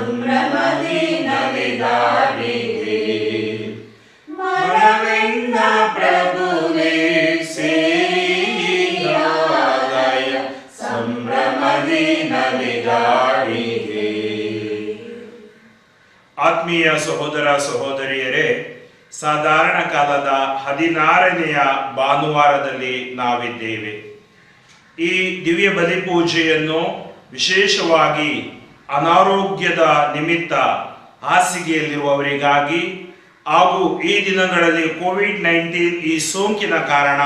ಸಂಭ್ರಮದಿ ನಲಿದಾಡಿದೆ. ಮರವೆನ್ನ ಪ್ರಭುವೇ ಸೇರಿಯಾಲಯ ಸಂಭ್ರಮದಿ ನಲಿದಾಡಿದೆ. ಆತ್ಮೀಯ ಸಹೋದರ ಸಹೋದರಿಯರೇ, ಸಾಧಾರಣ ಕಾಲದ 16ನೆಯ ಭಾನುವಾರದಲ್ಲಿ ನಾವಿದ್ದೇವೆ. ಈ ದಿವ್ಯ ಬಲಿಪೂಜೆಯನ್ನು ವಿಶೇಷವಾಗಿ ಅನಾರೋಗ್ಯದ ನಿಮಿತ್ತ ಹಾಸಿಗೆಯಲ್ಲಿರುವವರಿಗಾಗಿ ಹಾಗೂ ಈ ದಿನಗಳಲ್ಲಿ ಕೋವಿಡ್-19 ಈ ಸೋಂಕಿನ ಕಾರಣ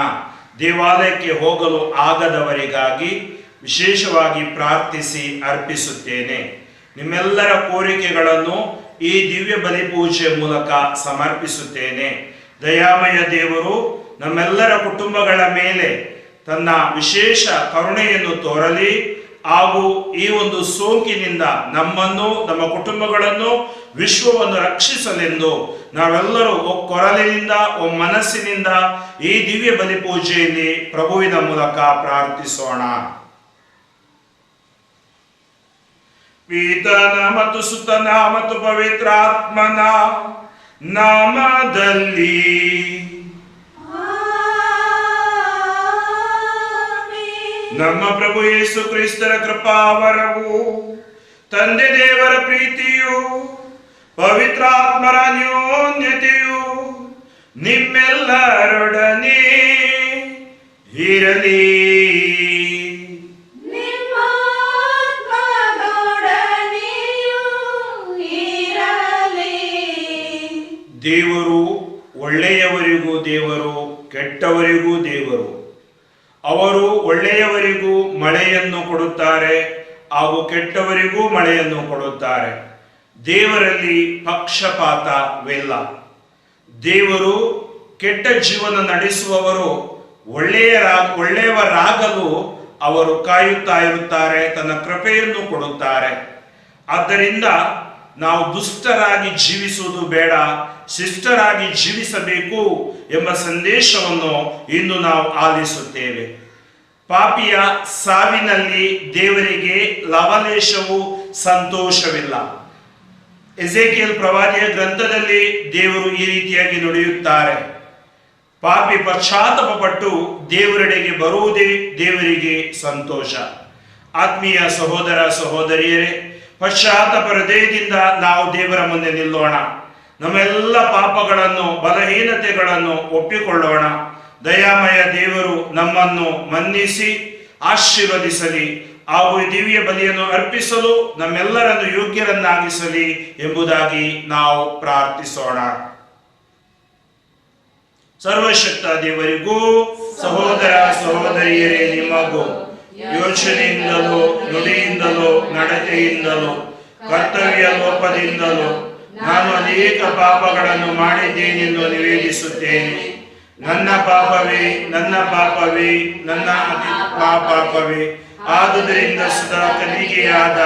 ದೇವಾಲಯಕ್ಕೆ ಹೋಗಲು ಆಗದವರಿಗಾಗಿ ವಿಶೇಷವಾಗಿ ಪ್ರಾರ್ಥಿಸಿ ಅರ್ಪಿಸುತ್ತೇನೆ. ನಿಮ್ಮೆಲ್ಲರ ಕೋರಿಕೆಗಳನ್ನು ಈ ದಿವ್ಯ ಬಲಿಪೂಜೆ ಮೂಲಕ ಸಮರ್ಪಿಸುತ್ತೇನೆ. ದಯಾಮಯ ದೇವರು ನಮ್ಮೆಲ್ಲರ ಕುಟುಂಬಗಳ ಮೇಲೆ ತನ್ನ ವಿಶೇಷ ಕರುಣೆಯನ್ನು ತೋರಲಿ ಹಾಗೂ ಈ ಒಂದು ಸೋಂಕಿನಿಂದ ನಮ್ಮನ್ನು, ನಮ್ಮ ಕುಟುಂಬಗಳನ್ನು, ವಿಶ್ವವನ್ನು ರಕ್ಷಿಸಲೆಂದು ನಾವೆಲ್ಲರೂ ಕೊರಲಿನಿಂದ ಮನಸ್ಸಿನಿಂದ ಈ ದಿವ್ಯ ಬಲಿಪೂಜೆಯಲ್ಲಿ ಪ್ರಭುವಿನ ಮೂಲಕ ಪ್ರಾರ್ಥಿಸೋಣ. ಪಿತನ ಮತ್ತು ಸುತನ ಮತ್ತು ಪವಿತ್ರಾತ್ಮನ ನಾಮದಲ್ಲಿ ನಮ್ಮ ಪ್ರಭು ಯೇಸು ಕ್ರಿಸ್ತರ ಕೃಪಾವರವು, ತಂದೆ ದೇವರ ಪ್ರೀತಿಯು, ಪವಿತ್ರಾತ್ಮರ ಅನ್ಯೋನ್ಯತೆಯು ನಿಮ್ಮೆಲ್ಲರೊಡನೆ ಇರಲಿ. ದೇವರು ಒಳ್ಳೆಯವರಿಗೂ ದೇವರು, ಕೆಟ್ಟವರಿಗೂ ದೇವರು. ಅವರು ಒಳ್ಳೆಯವರಿಗೂ ಮಳೆಯನ್ನು ಕೊಡುತ್ತಾರೆ ಹಾಗೂ ಕೆಟ್ಟವರಿಗೂ ಮಳೆಯನ್ನು ಕೊಡುತ್ತಾರೆ. ದೇವರಲ್ಲಿ ಪಕ್ಷಪಾತವಿಲ್ಲ. ದೇವರು ಕೆಟ್ಟ ಜೀವನ ನಡೆಸುವವರು ಒಳ್ಳೆಯವರಾಗಲು ಅವರು ಕಾಯುತ್ತಾ ಇರುತ್ತಾರೆ, ತನ್ನ ಕೃಪೆಯನ್ನು ಕೊಡುತ್ತಾರೆ. ಆದ್ದರಿಂದ ನಾವು ದುಷ್ಟರಾಗಿ ಜೀವಿಸುವುದು ಬೇಡ, ಶಿಷ್ಟರಾಗಿ ಜೀವಿಸಬೇಕು ಎಂಬ ಸಂದೇಶವನ್ನು ಇಂದು ನಾವು ಆಲಿಸುತ್ತೇವೆ. ಪಾಪಿಯ ಸಾವಿನಲ್ಲಿ ದೇವರಿಗೆ ಲವಲೇಶವೂ ಸಂತೋಷವಿಲ್ಲ. ಎಜೆಕಿಯೇಲ್ ಪ್ರವಾದಿಯ ಗ್ರಂಥದಲ್ಲಿ ದೇವರು ಈ ರೀತಿಯಾಗಿ ನುಡಿಯುತ್ತಾರೆ, ಪಾಪಿ ಪಶ್ಚಾತ್ತಾಪಪಟ್ಟು ದೇವರೆಡೆಗೆ ಬರುವುದೇ ದೇವರಿಗೆ ಸಂತೋಷ. ಆತ್ಮೀಯ ಸಹೋದರ ಸಹೋದರಿಯರೇ, ಪಶ್ಚಾತ್ತಾಪ ಹೃದಯದಿಂದ ನಾವು ದೇವರ ಮುಂದೆ ನಿಲ್ಲೋಣ. ನಮ್ಮೆಲ್ಲ ಪಾಪಗಳನ್ನು, ಬಲಹೀನತೆಗಳನ್ನು ಒಪ್ಪಿಕೊಳ್ಳೋಣ. ದಯಾಮಯ ದೇವರು ನಮ್ಮನ್ನು ಮನ್ನಿಸಿ ಆಶೀರ್ವದಿಸಲಿ ಹಾಗೂ ದಿವ್ಯ ಬಲಿಯನ್ನು ಅರ್ಪಿಸಲು ನಮ್ಮೆಲ್ಲರನ್ನು ಯೋಗ್ಯರನ್ನಾಗಿಸಲಿ ಎಂಬುದಾಗಿ ನಾವು ಪ್ರಾರ್ಥಿಸೋಣ. ಸರ್ವಶಕ್ತ ದೇವರಿಗೂ ಸಹೋದರ ಸಹೋದರಿಯರೇ ನಿಮಗೂ ಯೋಚನೆಯಿಂದಲೂ, ನುಡಿಯಿಂದಲೂ, ನಡತೆಯಿಂದಲೂ, ಕರ್ತವ್ಯ ಲೋಪದಿಂದಲೂ ನಾನು ಅನೇಕ ಪಾಪಗಳನ್ನು ಮಾಡಿದ್ದೇನೆಂದು ನಿವೇದಿಸುತ್ತೇನೆ. ನನ್ನ ಪಾಪವೇ, ನನ್ನ ಪಾಪವೇ, ನನ್ನ ಪಾಪವೇ. ಆದುದರಿಂದ ಸುಧಾ ಕನ್ನಿಕೆಯಾದ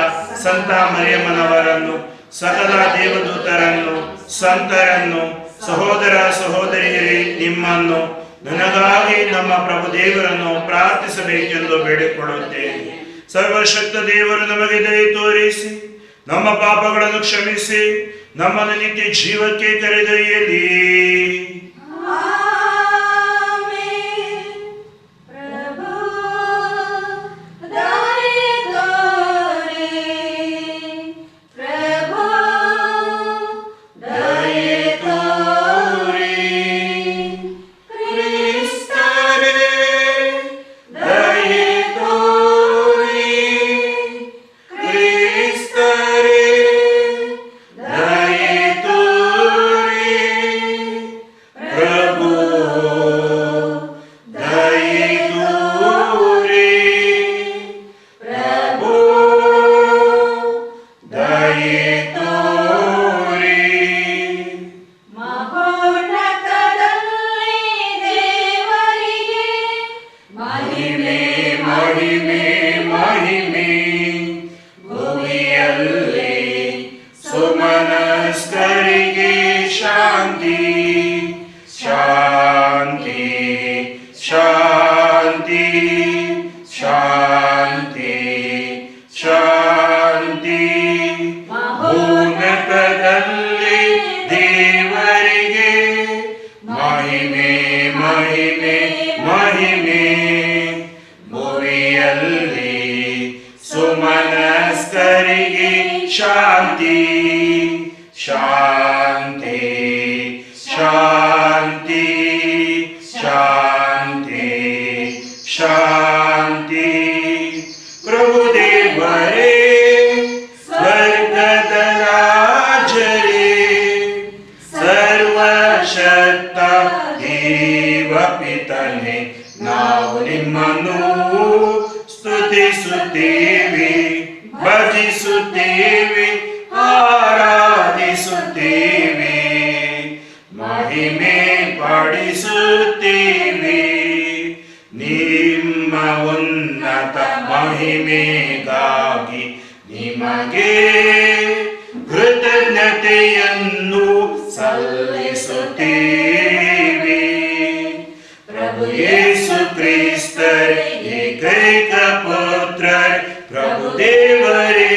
ಸಂತ ಮರಿಯಮ್ಮನವರನ್ನು, ಸಕಲ ದೇವದೂತರನ್ನು, ಸಂತರನ್ನು, ಸಹೋದರ ಸಹೋದರಿಯರೇ ನಿಮ್ಮನ್ನು, ನನಗಾಗಿ ನಮ್ಮ ಪ್ರಭು ದೇವರನ್ನು ಪ್ರಾರ್ಥಿಸಬೇಕೆಂದು ಬೇಡಿಕೊಳ್ಳುತ್ತೇನೆ. ಸರ್ವಶಕ್ತ ದೇವರು ನಮಗೆ ದಯೆ ತೋರಿಸಿ ನಮ್ಮ ಪಾಪಗಳನ್ನು ಕ್ಷಮಿಸಿ ನಮ್ಮನ್ನು ನಿತ್ಯ ಜೀವಕ್ಕೆ ಕರೆದೊಯ್ಯಲಿ. शांति शांति ಸ್ವರ್ಗದಲ್ಲಿ ದೇವರಿಗೆ ಮಹಿಮೆ ಮಹಿಮೆ ಮಹಿಮೆ. ಭುವಿಯಲ್ಲಿ ಸುಮನಸ್ಕರಿಗೆ ಶಾಂತಿ ಶಾಂತಿ ಶಾಂತಿ ಶಾಂತಿ ಶಾಂತಿ. ಪ್ರಭುದೇವರೇ ಸ್ವರ್ಗದ ರಾಜರೇ ಸರ್ವಶಕ್ತ ದೇವ ಪಿತನೇ, ನಾವು ನಿಮ್ಮನ್ನು ಸ್ತುತಿಸುತ್ತೇವೆ, ಭಜಿಸುತ್ತೇವೆ, ಆರಾಧಿಸುತ್ತೇವೆ, ಮಹಿಮೆ ಪಡಿಸುತ್ತೇವೆ. ನಿಮ್ಮ ಉನ್ನತ ಮಹಿಮೆಗಾಗಿ ನಿಮಗೆ ಕೃತಜ್ಞತೆಯನ್ನು ಸಲ್ಲಿಸುತ್ತೇವೆ. ಪ್ರಭು ಯೇಸು ಕ್ರಿಸ್ತರ ಏಕೈಕ ಪುತ್ರರೇ, ಪ್ರಭು ದೇವರೇ,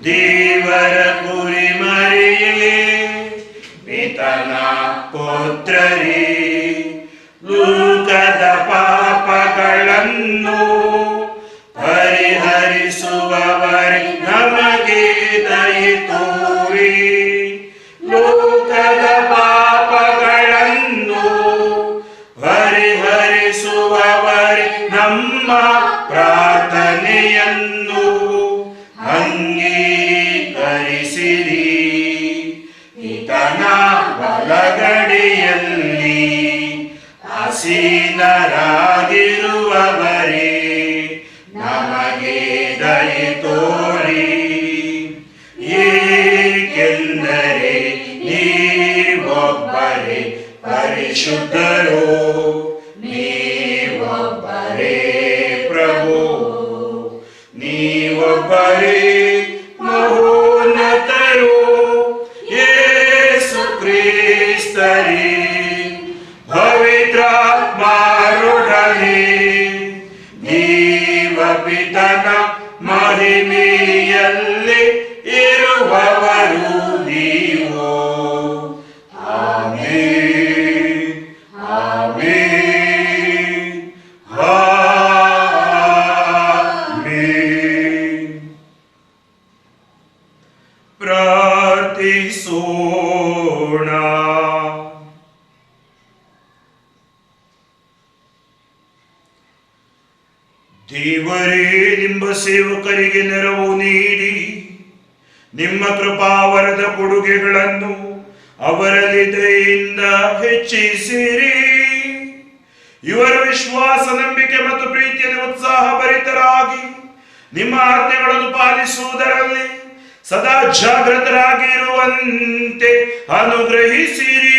ದೇವರ ಕುರಿಮರಿಯೇ, ಪಿತನ ಪುತ್ರರೇ, ಲೋಕದ ಪಾಪಗಳನ್ನು ಪರಿಹರಿಸುವವರೇ, ನಮಗೆ ದಯೆ ತೋರಿ. ಲೋಕದ ಪಾಪಗಳನ್ನು ಪರಿಹರಿಸುವವರೇ, ನಮ್ಮ ಪ್ರಾರ್ಥನೆಯನ್ನು ಅಂಗೀಕರಿಸಿರಿ. ಈತನ ಬಲಗಡೆಯಲ್ಲಿ ಆಸೀನರಾಗಿರುವವರೇ, ನಮಗೆ ದಯೆ ತೋರಿ. ಏಕೆಂದರೆ ನೀವೊಬ್ಬರೇ ಪರಿಶುದ್ಧರು, ನೀವೊಬ್ಬರೇ ಪ್ರಭು, ನೀವೊಬ್ಬರೇ ಮಹೋನ್ನತರು. ಯೇಸು ಕ್ರಿಸ್ತರೇ, ಪವಿತ್ರಾತ್ಮರೊಡನೆ ದೇವ ಪಿತನ ಮಹಿಮೆಯಲ್ಲಿ ಇರುವವರು ನೀವು. Amen amen amen. ಪ್ರಾರ್ಥಿಸೋಣ. ದೇವರೇ, ನಿಮ್ಮ ಸೇವಕರಿಗೆ ನೆರವು ನೀಡಿ ನಿಮ್ಮ ಕೃಪಾವರದ ಕೊಡುಗೆಗಳನ್ನು ಅವರಲ್ಲಿ ದಯೆಯಿಂದ ಹೆಚ್ಚಿಸಿರಿ. ಇವರ ವಿಶ್ವಾಸ, ನಂಬಿಕೆ ಮತ್ತು ಪ್ರೀತಿಯಲ್ಲಿ ಉತ್ಸಾಹ ಭರಿತರಾಗಿ ನಿಮ್ಮ ಆಜ್ಞೆಗಳನ್ನು ಪಾಲಿಸುವುದರಲ್ಲಿ ಸದಾ ಜಾಗೃತರಾಗಿರುವಂತೆ ಅನುಗ್ರಹಿಸಿರಿ.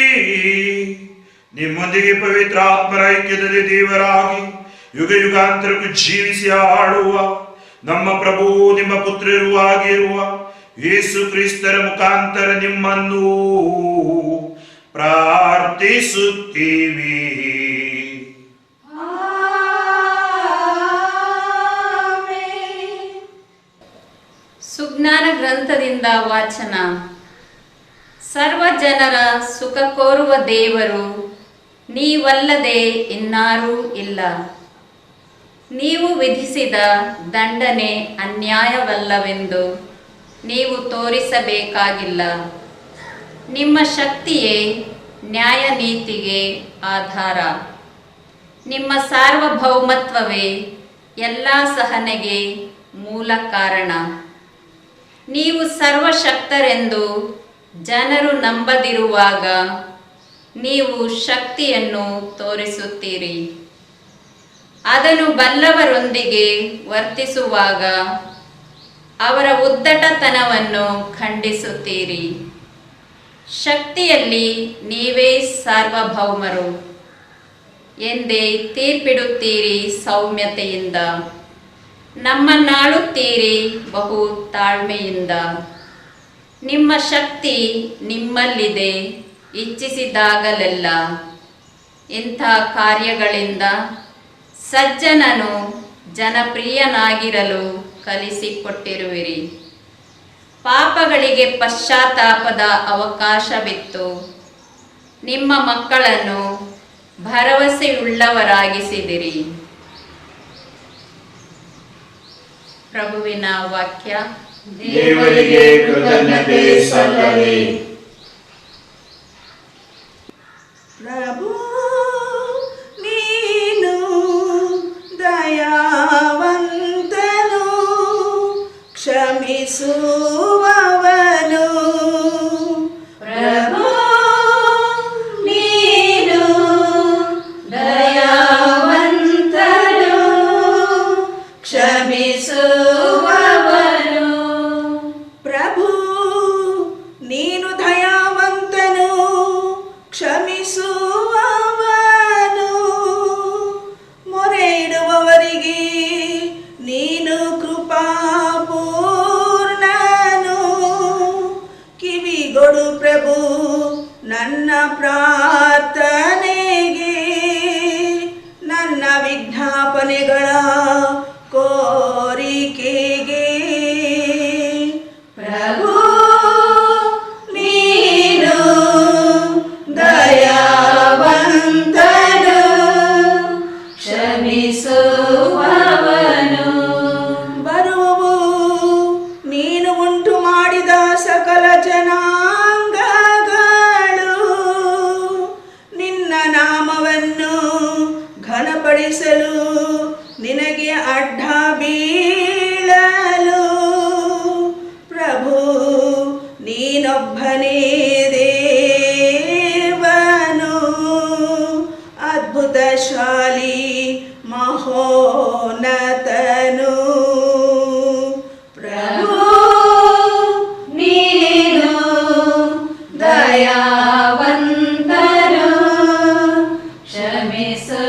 ನಿಮ್ಮೊಂದಿಗೆ ಪವಿತ್ರ ಆತ್ಮರ ಐಕ್ಯದಲ್ಲಿ ದೇವರಾಗಿ ಯುಗ ಯುಗಾಂತರಕ್ಕೂ ಜೀವಿಸಿ ಆಳುವ ನಮ್ಮ ಪ್ರಭು, ನಿಮ್ಮ ಪುತ್ರರೂ ಆಗಿರುವ ಯೇಸು ಕ್ರಿಸ್ತರ ಮುಖಾಂತರ ನಿಮ್ಮನ್ನು ಪ್ರಾರ್ಥಿಸುತ್ತೀವಿ. ಸುಜ್ಞಾನ ಗ್ರಂಥದಿಂದ ವಾಚನ. ಸರ್ವ ಜನರ ಸುಖ ಕೋರುವ ದೇವರು ನೀವಲ್ಲದೆ ಇನ್ನಾರೂ ಇಲ್ಲ. ನೀವು ವಿಧಿಸಿದ ದಂಡನೆ ಅನ್ಯಾಯವಲ್ಲವೆಂದು ನೀವು ತೋರಿಸಬೇಕಾಗಿಲ್ಲ. ನಿಮ್ಮ ಶಕ್ತಿಯೇ ನ್ಯಾಯ ನೀತಿಗೆ ಆಧಾರ. ನಿಮ್ಮ ಸಾರ್ವಭೌಮತ್ವವೇ ಎಲ್ಲ ಸಹನೆಗೆ ಮೂಲ ಕಾರಣ. ನೀವು ಸರ್ವಶಕ್ತರೆಂದು ಜನರು ನಂಬದಿರುವಾಗ ನೀವು ಶಕ್ತಿಯನ್ನು ತೋರಿಸುತ್ತೀರಿ. ಅದನ್ನು ಬಲ್ಲವರೊಂದಿಗೆ ವರ್ತಿಸುವಾಗ ಅವರ ಉದ್ದಟತನವನ್ನು ಖಂಡಿಸುತ್ತೀರಿ. ಶಕ್ತಿಯಲ್ಲಿ ನೀವೇ ಸಾರ್ವಭೌಮರು ಎಂದೇ ತೀರ್ಪಿಡುತ್ತೀರಿ. ಸೌಮ್ಯತೆಯಿಂದ ನಮ್ಮನ್ನಾಳುತ್ತೀರಿ ಬಹು ತಾಳ್ಮೆಯಿಂದ. ನಿಮ್ಮ ಶಕ್ತಿ ನಿಮ್ಮಲ್ಲಿದೆ ಇಚ್ಛಿಸಿದಾಗಲೆಲ್ಲ. ಇಂಥ ಕಾರ್ಯಗಳಿಂದ ಸಜ್ಜನನು ಜನಪ್ರಿಯನಾಗಿರಲು ಕಲಿಸಿಕೊಟ್ಟಿರುವಿರಿ. ಪಾಪಗಳಿಗೆ ಪಶ್ಚಾತ್ತಾಪದ ಅವಕಾಶವಿತ್ತು. ನಿಮ್ಮ ಮಕ್ಕಳನ್ನು ಭರವಸೆಯುಳ್ಳವರಾಗಿಸಿದಿರಿ. ಪ್ರಭುವಿನ ವಾಕ್ಯ. ದೇವರಿಗೆ ಕೃತಜ್ಞತೆ ಸಲ್ಲಲಿ. ಪ್ರಭು ನೀನು ದಯಾವಂತನು, ಕ್ಷಮಿಸುವವನು. ಪ್ರಭು ನೀನು ದಯಾವಂತನು, ಕ್ಷಮಿಸುವವನು. ಪ್ರಭು ನೀನು ದಯಾವಂತನು, ಕ್ಷಮಿಸುವವನು. ಮೊರೆ ಇಡುವವರಿಗೆ ನೀನು ಕೃಪಾಪೂರ್ಣನು. ಕಿವಿಗೊಡು ಪ್ರಭು ನನ್ನ ಪ್ರಾರ್ಥನೆಗೆ, ನನ್ನ ವಿಜ್ಞಾಪನೆಗಳ ಕೋರಿಕೆಗೆ. ಪ್ರಭು ನೀನು ದಯಾವಂತನು, ಕ್ಷಮಿಸುವವನು. ಬರುವವು ನೀನು ಉಂಟು ಮಾಡಿದ ಸಕಲ ಜನಾಂಗಗಳು, ನಿನ್ನ ನಾಮವನ್ನು ಘನಪಡಿಸಲು ನಿನಗೆ ಅಡ್ಡ ಬೀಳಲು. ಪ್ರಭು ನೀನೊಬ್ಬನೇ ದೇವನು, ಅದ್ಭುತಶಾಲಿ ಮಹೋನ್ನತನು. ಪ್ರಭು ನೀನು ದಯಾವಂತನು, ಕ್ಷಮಿಸುವವನು.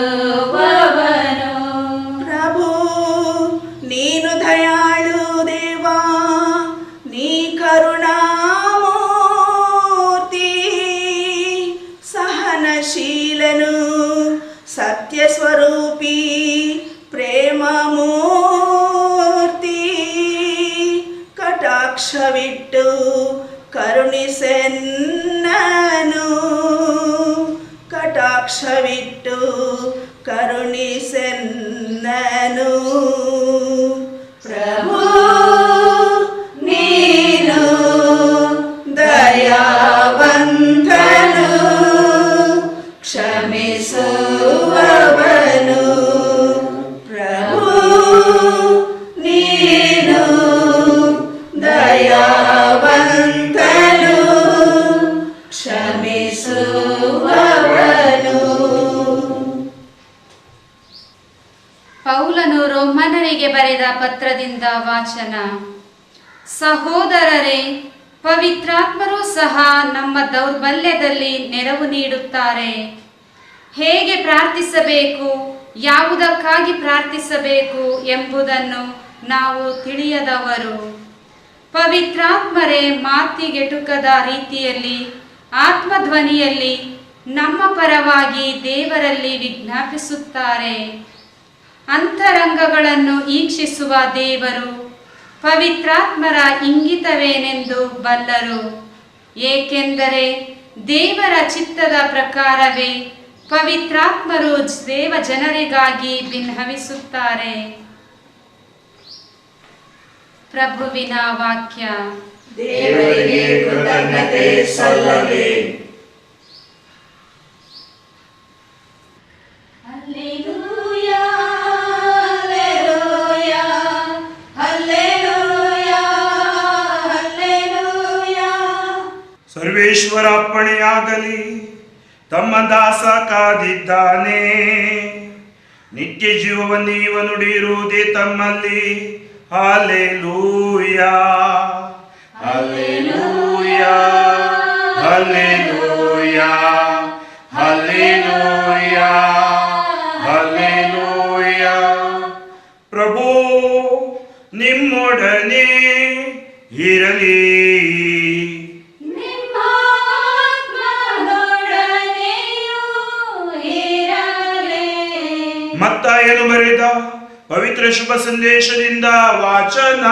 ಪ್ರಭು ನೀನು ದಯಾಳು ದೇವ, ನೀ ಕರುಣಾಮೂರ್ತಿ, ಸಹನಶೀಲನು, ಸತ್ಯ ಸ್ವರೂಪಿ, ಪ್ರೇಮಮೂರ್ತಿ. ಕಟಾಕ್ಷವಿಟ್ಟು ಕರುಣಿಸೆನ್ನನು, ಕಟಾಕ್ಷವಿಟ್ಟು ಕರುಣಿಸೆನ್ನನು. ಪ್ರಭು ನೀನು ದಯಾವಂತನು, ಕ್ಷಮಿಸುವವನು. ಪ್ರಭು ನೀನು ದಯಾವಂತನು, ಕ್ಷಮಿಸುವವನು. ಪೌಲನು ರೋಮನ್ನರಿಗೆ ಬರೆದ ಪತ್ರದಿಂದ ವಾಚನ. ಸಹೋದರರೇ, ಪವಿತ್ರಾತ್ಮರು ಸಹ ನಮ್ಮ ದೌರ್ಬಲ್ಯದಲ್ಲಿ ನೆರವು ನೀಡುತ್ತಾರೆ. ಹೇಗೆ ಪ್ರಾರ್ಥಿಸಬೇಕು, ಯಾವುದಕ್ಕಾಗಿ ಪ್ರಾರ್ಥಿಸಬೇಕು ಎಂಬುದನ್ನು ನಾವು ತಿಳಿಯದವರು. ಪವಿತ್ರಾತ್ಮರೇ ಮಾತಿಗೆಟುಕದ ರೀತಿಯಲ್ಲಿ ಆತ್ಮಧ್ವನಿಯಲ್ಲಿ ನಮ್ಮ ಪರವಾಗಿ ದೇವರಲ್ಲಿ ವಿಜ್ಞಾಪಿಸುತ್ತಾರೆ. ಅಂತರಂಗಗಳನ್ನು ಈಕ್ಷಿಸುವ ದೇವರು ಪವಿತ್ರಾತ್ಮರ ಇಂಗಿತವೇನೆಂದು ಬಲ್ಲರು. ಏಕೆಂದರೆ ದೇವರ ಚಿತ್ತದ ಪ್ರಕಾರವೇ ಪವಿತ್ರಾತ್ಮರು ದೇವ ಜನರಿಗಾಗಿ ಭಿನ್ನವಿಸುತ್ತಾರೆ. ಪ್ರಭುವಿನ ವಾಕ್ಯ. ದೇವರಿಗೆ ಕೃತಜ್ಞತೆ ಸಲ್ಲಲಿ. Hallelujah, hallelujah, hallelujah, hallelujah. ಸರ್ವೇಶ್ವರ ಅಪ್ಪಣೆಯಾಗಲಿ, ತಮ್ಮ ದಾಸ ಕಾದಿದ್ದಾನೆ. ನಿತ್ಯ ಜೀವವನ್ನು ಇವ ನುಡಿಯಿರುವುದೇ ತಮ್ಮಲ್ಲಿ. Hallelujah, hallelujah, hallelujah, hallelujah, hallelujah. ಪ್ರಭು ನಿಮ್ಮೊಡನೆ ಇರಲಿ. ಮತ್ತಾಯನು ಬರೆದ ಪವಿತ್ರ ಶುಭ ಸಂದೇಶದಿಂದ ವಾಚನ.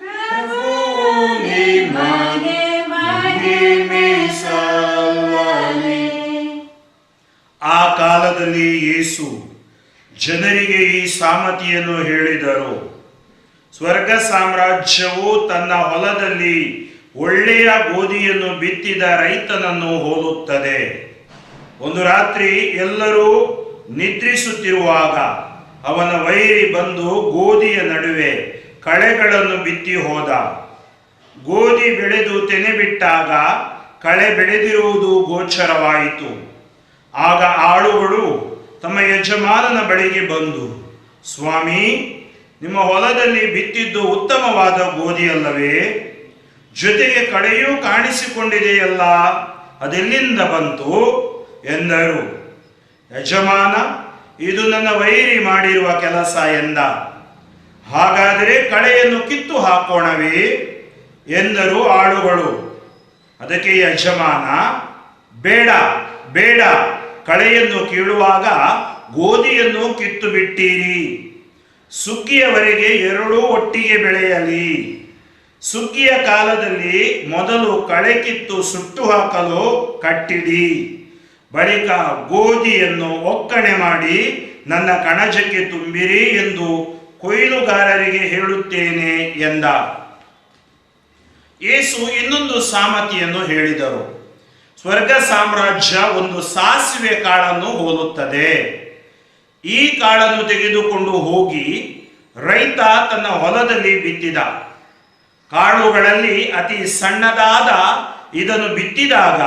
ಪ್ರಭು ಮಹಿಮೆ ಸಲ್ಲಲಿ. ಆ ಕಾಲದಲ್ಲಿ ಯೇಸು ಜನರಿಗೆ ಈ ಸಾಮತಿಯನ್ನು ಹೇಳಿದರು. ಸ್ವರ್ಗ ಸಾಮ್ರಾಜ್ಯವು ತನ್ನ ಹೊಲದಲ್ಲಿ ಒಳ್ಳೆಯ ಗೋಧಿಯನ್ನು ಬಿತ್ತಿದ ರೈತನನ್ನು ಹೋಲುತ್ತದೆ. ಒಂದು ರಾತ್ರಿ ಎಲ್ಲರೂ ನಿದ್ರಿಸುತ್ತಿರುವಾಗ ಅವನ ವೈರಿ ಬಂದು ಗೋಧಿಯ ನಡುವೆ ಕಳೆಗಳನ್ನು ಬಿತ್ತಿ ಹೋದ. ಗೋಧಿ ಬೆಳೆದು ತೆನೆ ಬಿಟ್ಟಾಗ ಕಳೆ ಬೆಳೆದಿರುವುದು ಗೋಚರವಾಯಿತು. ಆಗ ಆಳುಗಳು ತಮ್ಮ ಯಜಮಾನನ ಬಳಿಗೆ ಬಂದು, ಸ್ವಾಮಿ, ನಿಮ್ಮ ಹೊಲದಲ್ಲಿ ಬಿತ್ತಿದ್ದು ಉತ್ತಮವಾದ ಗೋಧಿಯಲ್ಲವೇ? ಜೊತೆಗೆ ಕಳೆಯೂ ಕಾಣಿಸಿಕೊಂಡಿದೆಯಲ್ಲ, ಅದೆಲ್ಲಿಂದ ಬಂತು ಎಂದರು. ಯಜಮಾನ, ಇದು ನನ್ನ ವೈರಿ ಮಾಡಿರುವ ಕೆಲಸ ಎಂದ. ಹಾಗಾದರೆ ಕಳೆಯನ್ನು ಕಿತ್ತು ಹಾಕೋಣವೇ ಎಂದರು ಆಳುಗಳು. ಅದಕ್ಕೆ ಯಜಮಾನ, ಬೇಡ ಬೇಡ, ಕಳೆಯನ್ನು ಕೀಳುವಾಗ ಗೋಧಿಯನ್ನು ಕಿತ್ತು ಬಿಟ್ಟಿರಿ. ಸುಗ್ಗಿಯವರೆಗೆ ಎರಡೂ ಒಟ್ಟಿಗೆ ಬೆಳೆಯಲಿ. ಸುಗ್ಗಿಯ ಕಾಲದಲ್ಲಿ ಮೊದಲು ಕಳೆ ಕಿತ್ತು ಸುಟ್ಟು ಹಾಕಲು ಕಟ್ಟಿಡಿ. ಬಳಿಕ ಗೋಧಿಯನ್ನು ಒಕ್ಕಣೆ ಮಾಡಿ ನನ್ನ ಕಣಜಕ್ಕೆ ತುಂಬಿರಿ ಎಂದು ಕೊಯ್ಲುಗಾರರಿಗೆ ಹೇಳುತ್ತೇನೆ ಎಂದ. ಯೇಸು ಇನ್ನೊಂದು ಸಾಮತಿಯನ್ನು ಹೇಳಿದರು. ಸ್ವರ್ಗ ಸಾಮ್ರಾಜ್ಯ ಒಂದು ಸಾಸಿವೆ ಕಾಳನ್ನು ಹೋಲುತ್ತದೆ. ಈ ಕಾಳನ್ನು ತೆಗೆದುಕೊಂಡು ಹೋಗಿ ರೈತ ತನ್ನ ಹೊಲದಲ್ಲಿ ಬಿತ್ತಿದ. ಕಾಳುಗಳಲ್ಲಿ ಅತಿ ಸಣ್ಣದಾದ ಇದನ್ನು ಬಿತ್ತಿದಾಗ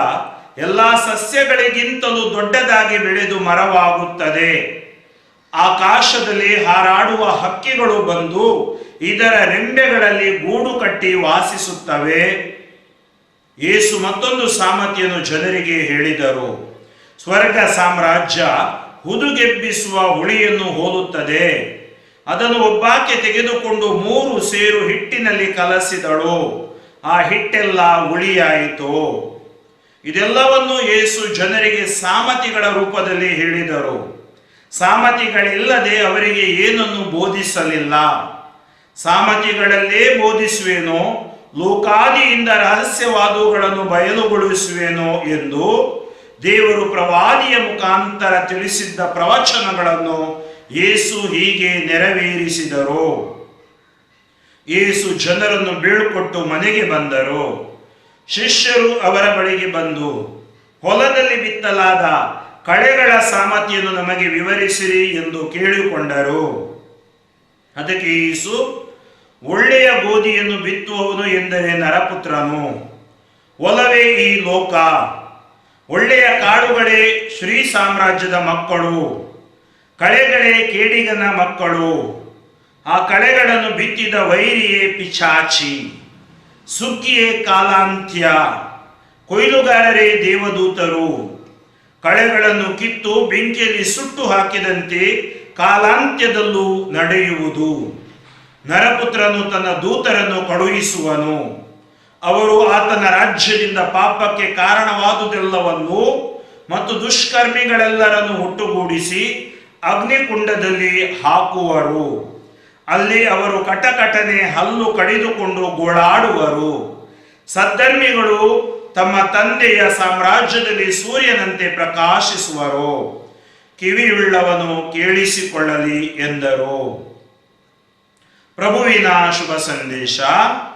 ಎಲ್ಲ ಸಸ್ಯಗಳಿಗಿಂತಲೂ ದೊಡ್ಡದಾಗಿ ಬೆಳೆದು ಮರವಾಗುತ್ತದೆ. ಆಕಾಶದಲ್ಲಿ ಹಾರಾಡುವ ಹಕ್ಕಿಗಳು ಬಂದು ಇದರ ರೆಂಬೆಗಳಲ್ಲಿ ಗೂಡು ಕಟ್ಟಿ ವಾಸಿಸುತ್ತವೆ. ಯೇಸು ಮತ್ತೊಂದು ಸಾಮತಿಯನ್ನು ಜನರಿಗೆ ಹೇಳಿದರು. ಸ್ವರ್ಗ ಸಾಮ್ರಾಜ್ಯ ಹುದುಗೆಬ್ಬಿಸುವ ಹುಳಿಯನ್ನು ಹೋಲುತ್ತದೆ. ಅದನ್ನು ಒಬ್ಬಾಕೆ ತೆಗೆದುಕೊಂಡು 3 ಸೇರು ಹಿಟ್ಟಿನಲ್ಲಿ ಕಲಸಿದಳು. ಆ ಹಿಟ್ಟೆಲ್ಲ ಹುಳಿಯಾಯಿತು. ಇದೆಲ್ಲವನ್ನು ಯೇಸು ಜನರಿಗೆ ಸಾಮತಿಗಳ ರೂಪದಲ್ಲಿ ಹೇಳಿದರು. ಸಾಮತಿಗಳಿಲ್ಲದೆ ಅವರಿಗೆ ಏನನ್ನು ಬೋಧಿಸಲಿಲ್ಲ. ಸಾಮತಿಗಳಲ್ಲೇ ಬೋಧಿಸುವೇನೋ, ಲೋಕಾದಿಯಿಂದ ರಹಸ್ಯವಾದವುಗಳನ್ನು ಬಯಲುಗೊಳಿಸುವೇನೋ ಎಂದು ದೇವರು ಪ್ರವಾದಿಯ ಮುಖಾಂತರ ತಿಳಿಸಿದ್ದ ಪ್ರವಚನಗಳನ್ನು ಯೇಸು ಹೀಗೆ ನೆರವೇರಿಸಿದರು. ಯೇಸು ಜನರನ್ನು ಬೀಳ್ಕೊಟ್ಟು ಮನೆಗೆ ಬಂದರು. ಶಿಷ್ಯರು ಅವರ ಬಳಿಗೆ ಬಂದು, ಹೊಲದಲ್ಲಿ ಬಿತ್ತಲಾದ ಕಳೆಗಳ ಸಾಮತಿಯನ್ನು ನಮಗೆ ವಿವರಿಸಿರಿ ಎಂದು ಕೇಳಿಕೊಂಡರು. ಅದಕ್ಕೆ ಯೇಸು, ಒಳ್ಳೆಯ ಗೋಧಿಯನ್ನು ಬಿತ್ತುವವನು ಎಂದರೆ ನರಪುತ್ರನು. ಹೊಲವೇ ಈ ಲೋಕ. ಒಳ್ಳೆಯ ಕಾಳುಗಳೇ ಶ್ರೀ ಸಾಮ್ರಾಜ್ಯದ ಮಕ್ಕಳು, ಕಳೆಗಳೇ ಕೇಡಿಗನ ಮಕ್ಕಳು. ಆ ಕಳೆಗಳನ್ನು ಬಿತ್ತಿದ ವೈರಿಯೇ ಪಿಶಾಚಿ. ಸುಗ್ಗಿಯೇ ಕಾಲಾಂತ್ಯ, ಕೊಯ್ಲುಗಾರರೇ ದೇವದೂತರು. ಕಳೆಗಳನ್ನು ಕಿತ್ತು ಬೆಂಕಿಯಲ್ಲಿ ಸುಟ್ಟು ಹಾಕಿದಂತೆ ಕಾಲಾಂತ್ಯದಲ್ಲೂ ನಡೆಯುವುದು. ನರಪುತ್ರನು ತನ್ನ ದೂತರನ್ನು ಕಳುಹಿಸುವನು. ಅವರು ಆತನ ರಾಜ್ಯದಿಂದ ಪಾಪಕ್ಕೆ ಕಾರಣವಾದುದೆಲ್ಲವನ್ನು ಮತ್ತು ದುಷ್ಕರ್ಮಿಗಳೆಲ್ಲರನ್ನು ಒಟ್ಟುಗೂಡಿಸಿ ಅಗ್ನಿಕುಂಡದಲ್ಲಿ ಹಾಕುವರು. ಅಲ್ಲಿ ಅವರು ಕಟಕಟನೆ ಹಲ್ಲು ಕಡಿದುಕೊಂಡು ಗೋಳಾಡುವರು. ಸದ್ಧರ್ಮಿಗಳು ತಮ್ಮ ತಂದೆಯ ಸಾಮ್ರಾಜ್ಯದಲ್ಲಿ ಸೂರ್ಯನಂತೆ ಪ್ರಕಾಶಿಸುವರು. ಕಿವಿಯುಳ್ಳವನು ಕೇಳಿಸಿಕೊಳ್ಳಲಿ ಎಂದರು. ಪ್ರಭುವಿನ ಶುಭ ಸಂದೇಶ.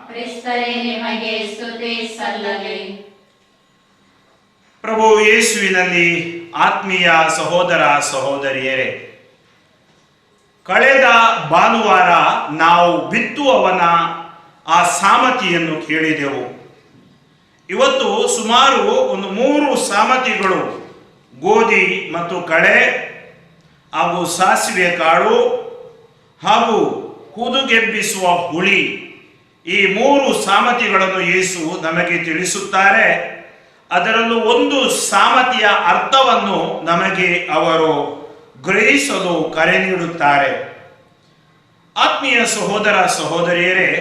ಕ್ರಿಸ್ತರೇ, ನಿಮಗೆ ಸ್ತುತಿ ಸಲ್ಲಲಿ. ಪ್ರಭು ಯೇಸುವಿನಲ್ಲಿ ಆತ್ಮೀಯ ಸಹೋದರ ಸಹೋದರಿಯರೇ, ಕಳೆದ ಭಾನುವಾರ ನಾವು ಬಿತ್ತುವವನ ಆ ಸಾಮತಿಯನ್ನು ಕೇಳಿದೆವು. ಇವತ್ತು ಸುಮಾರು ಒಂದು 3 ಸಾಮತಿಗಳು, ಗೋಧಿ ಮತ್ತು ಕಳೆ ಹಾಗೂ ಸಾಸಿವೆ ಕಾಳು ಹಾಗೂ ಹುದುಗೆಬ್ಬಿಸುವ ಹುಳಿ, ಈ 3 ಸಾಮತಿಗಳನ್ನು ಯೇಸು ನಮಗೆ ತಿಳಿಸುತ್ತಾರೆ. ಅದರಲ್ಲೂ ಒಂದು ಸಾಮತಿಯ ಅರ್ಥವನ್ನು ನಮಗೆ ಅವರು ಗ್ರಹಿಸಲು ಕರೆ ನೀಡುತ್ತಾರೆ. ಆತ್ಮೀಯ ಸಹೋದರ ಸಹೋದರಿಯರೇ,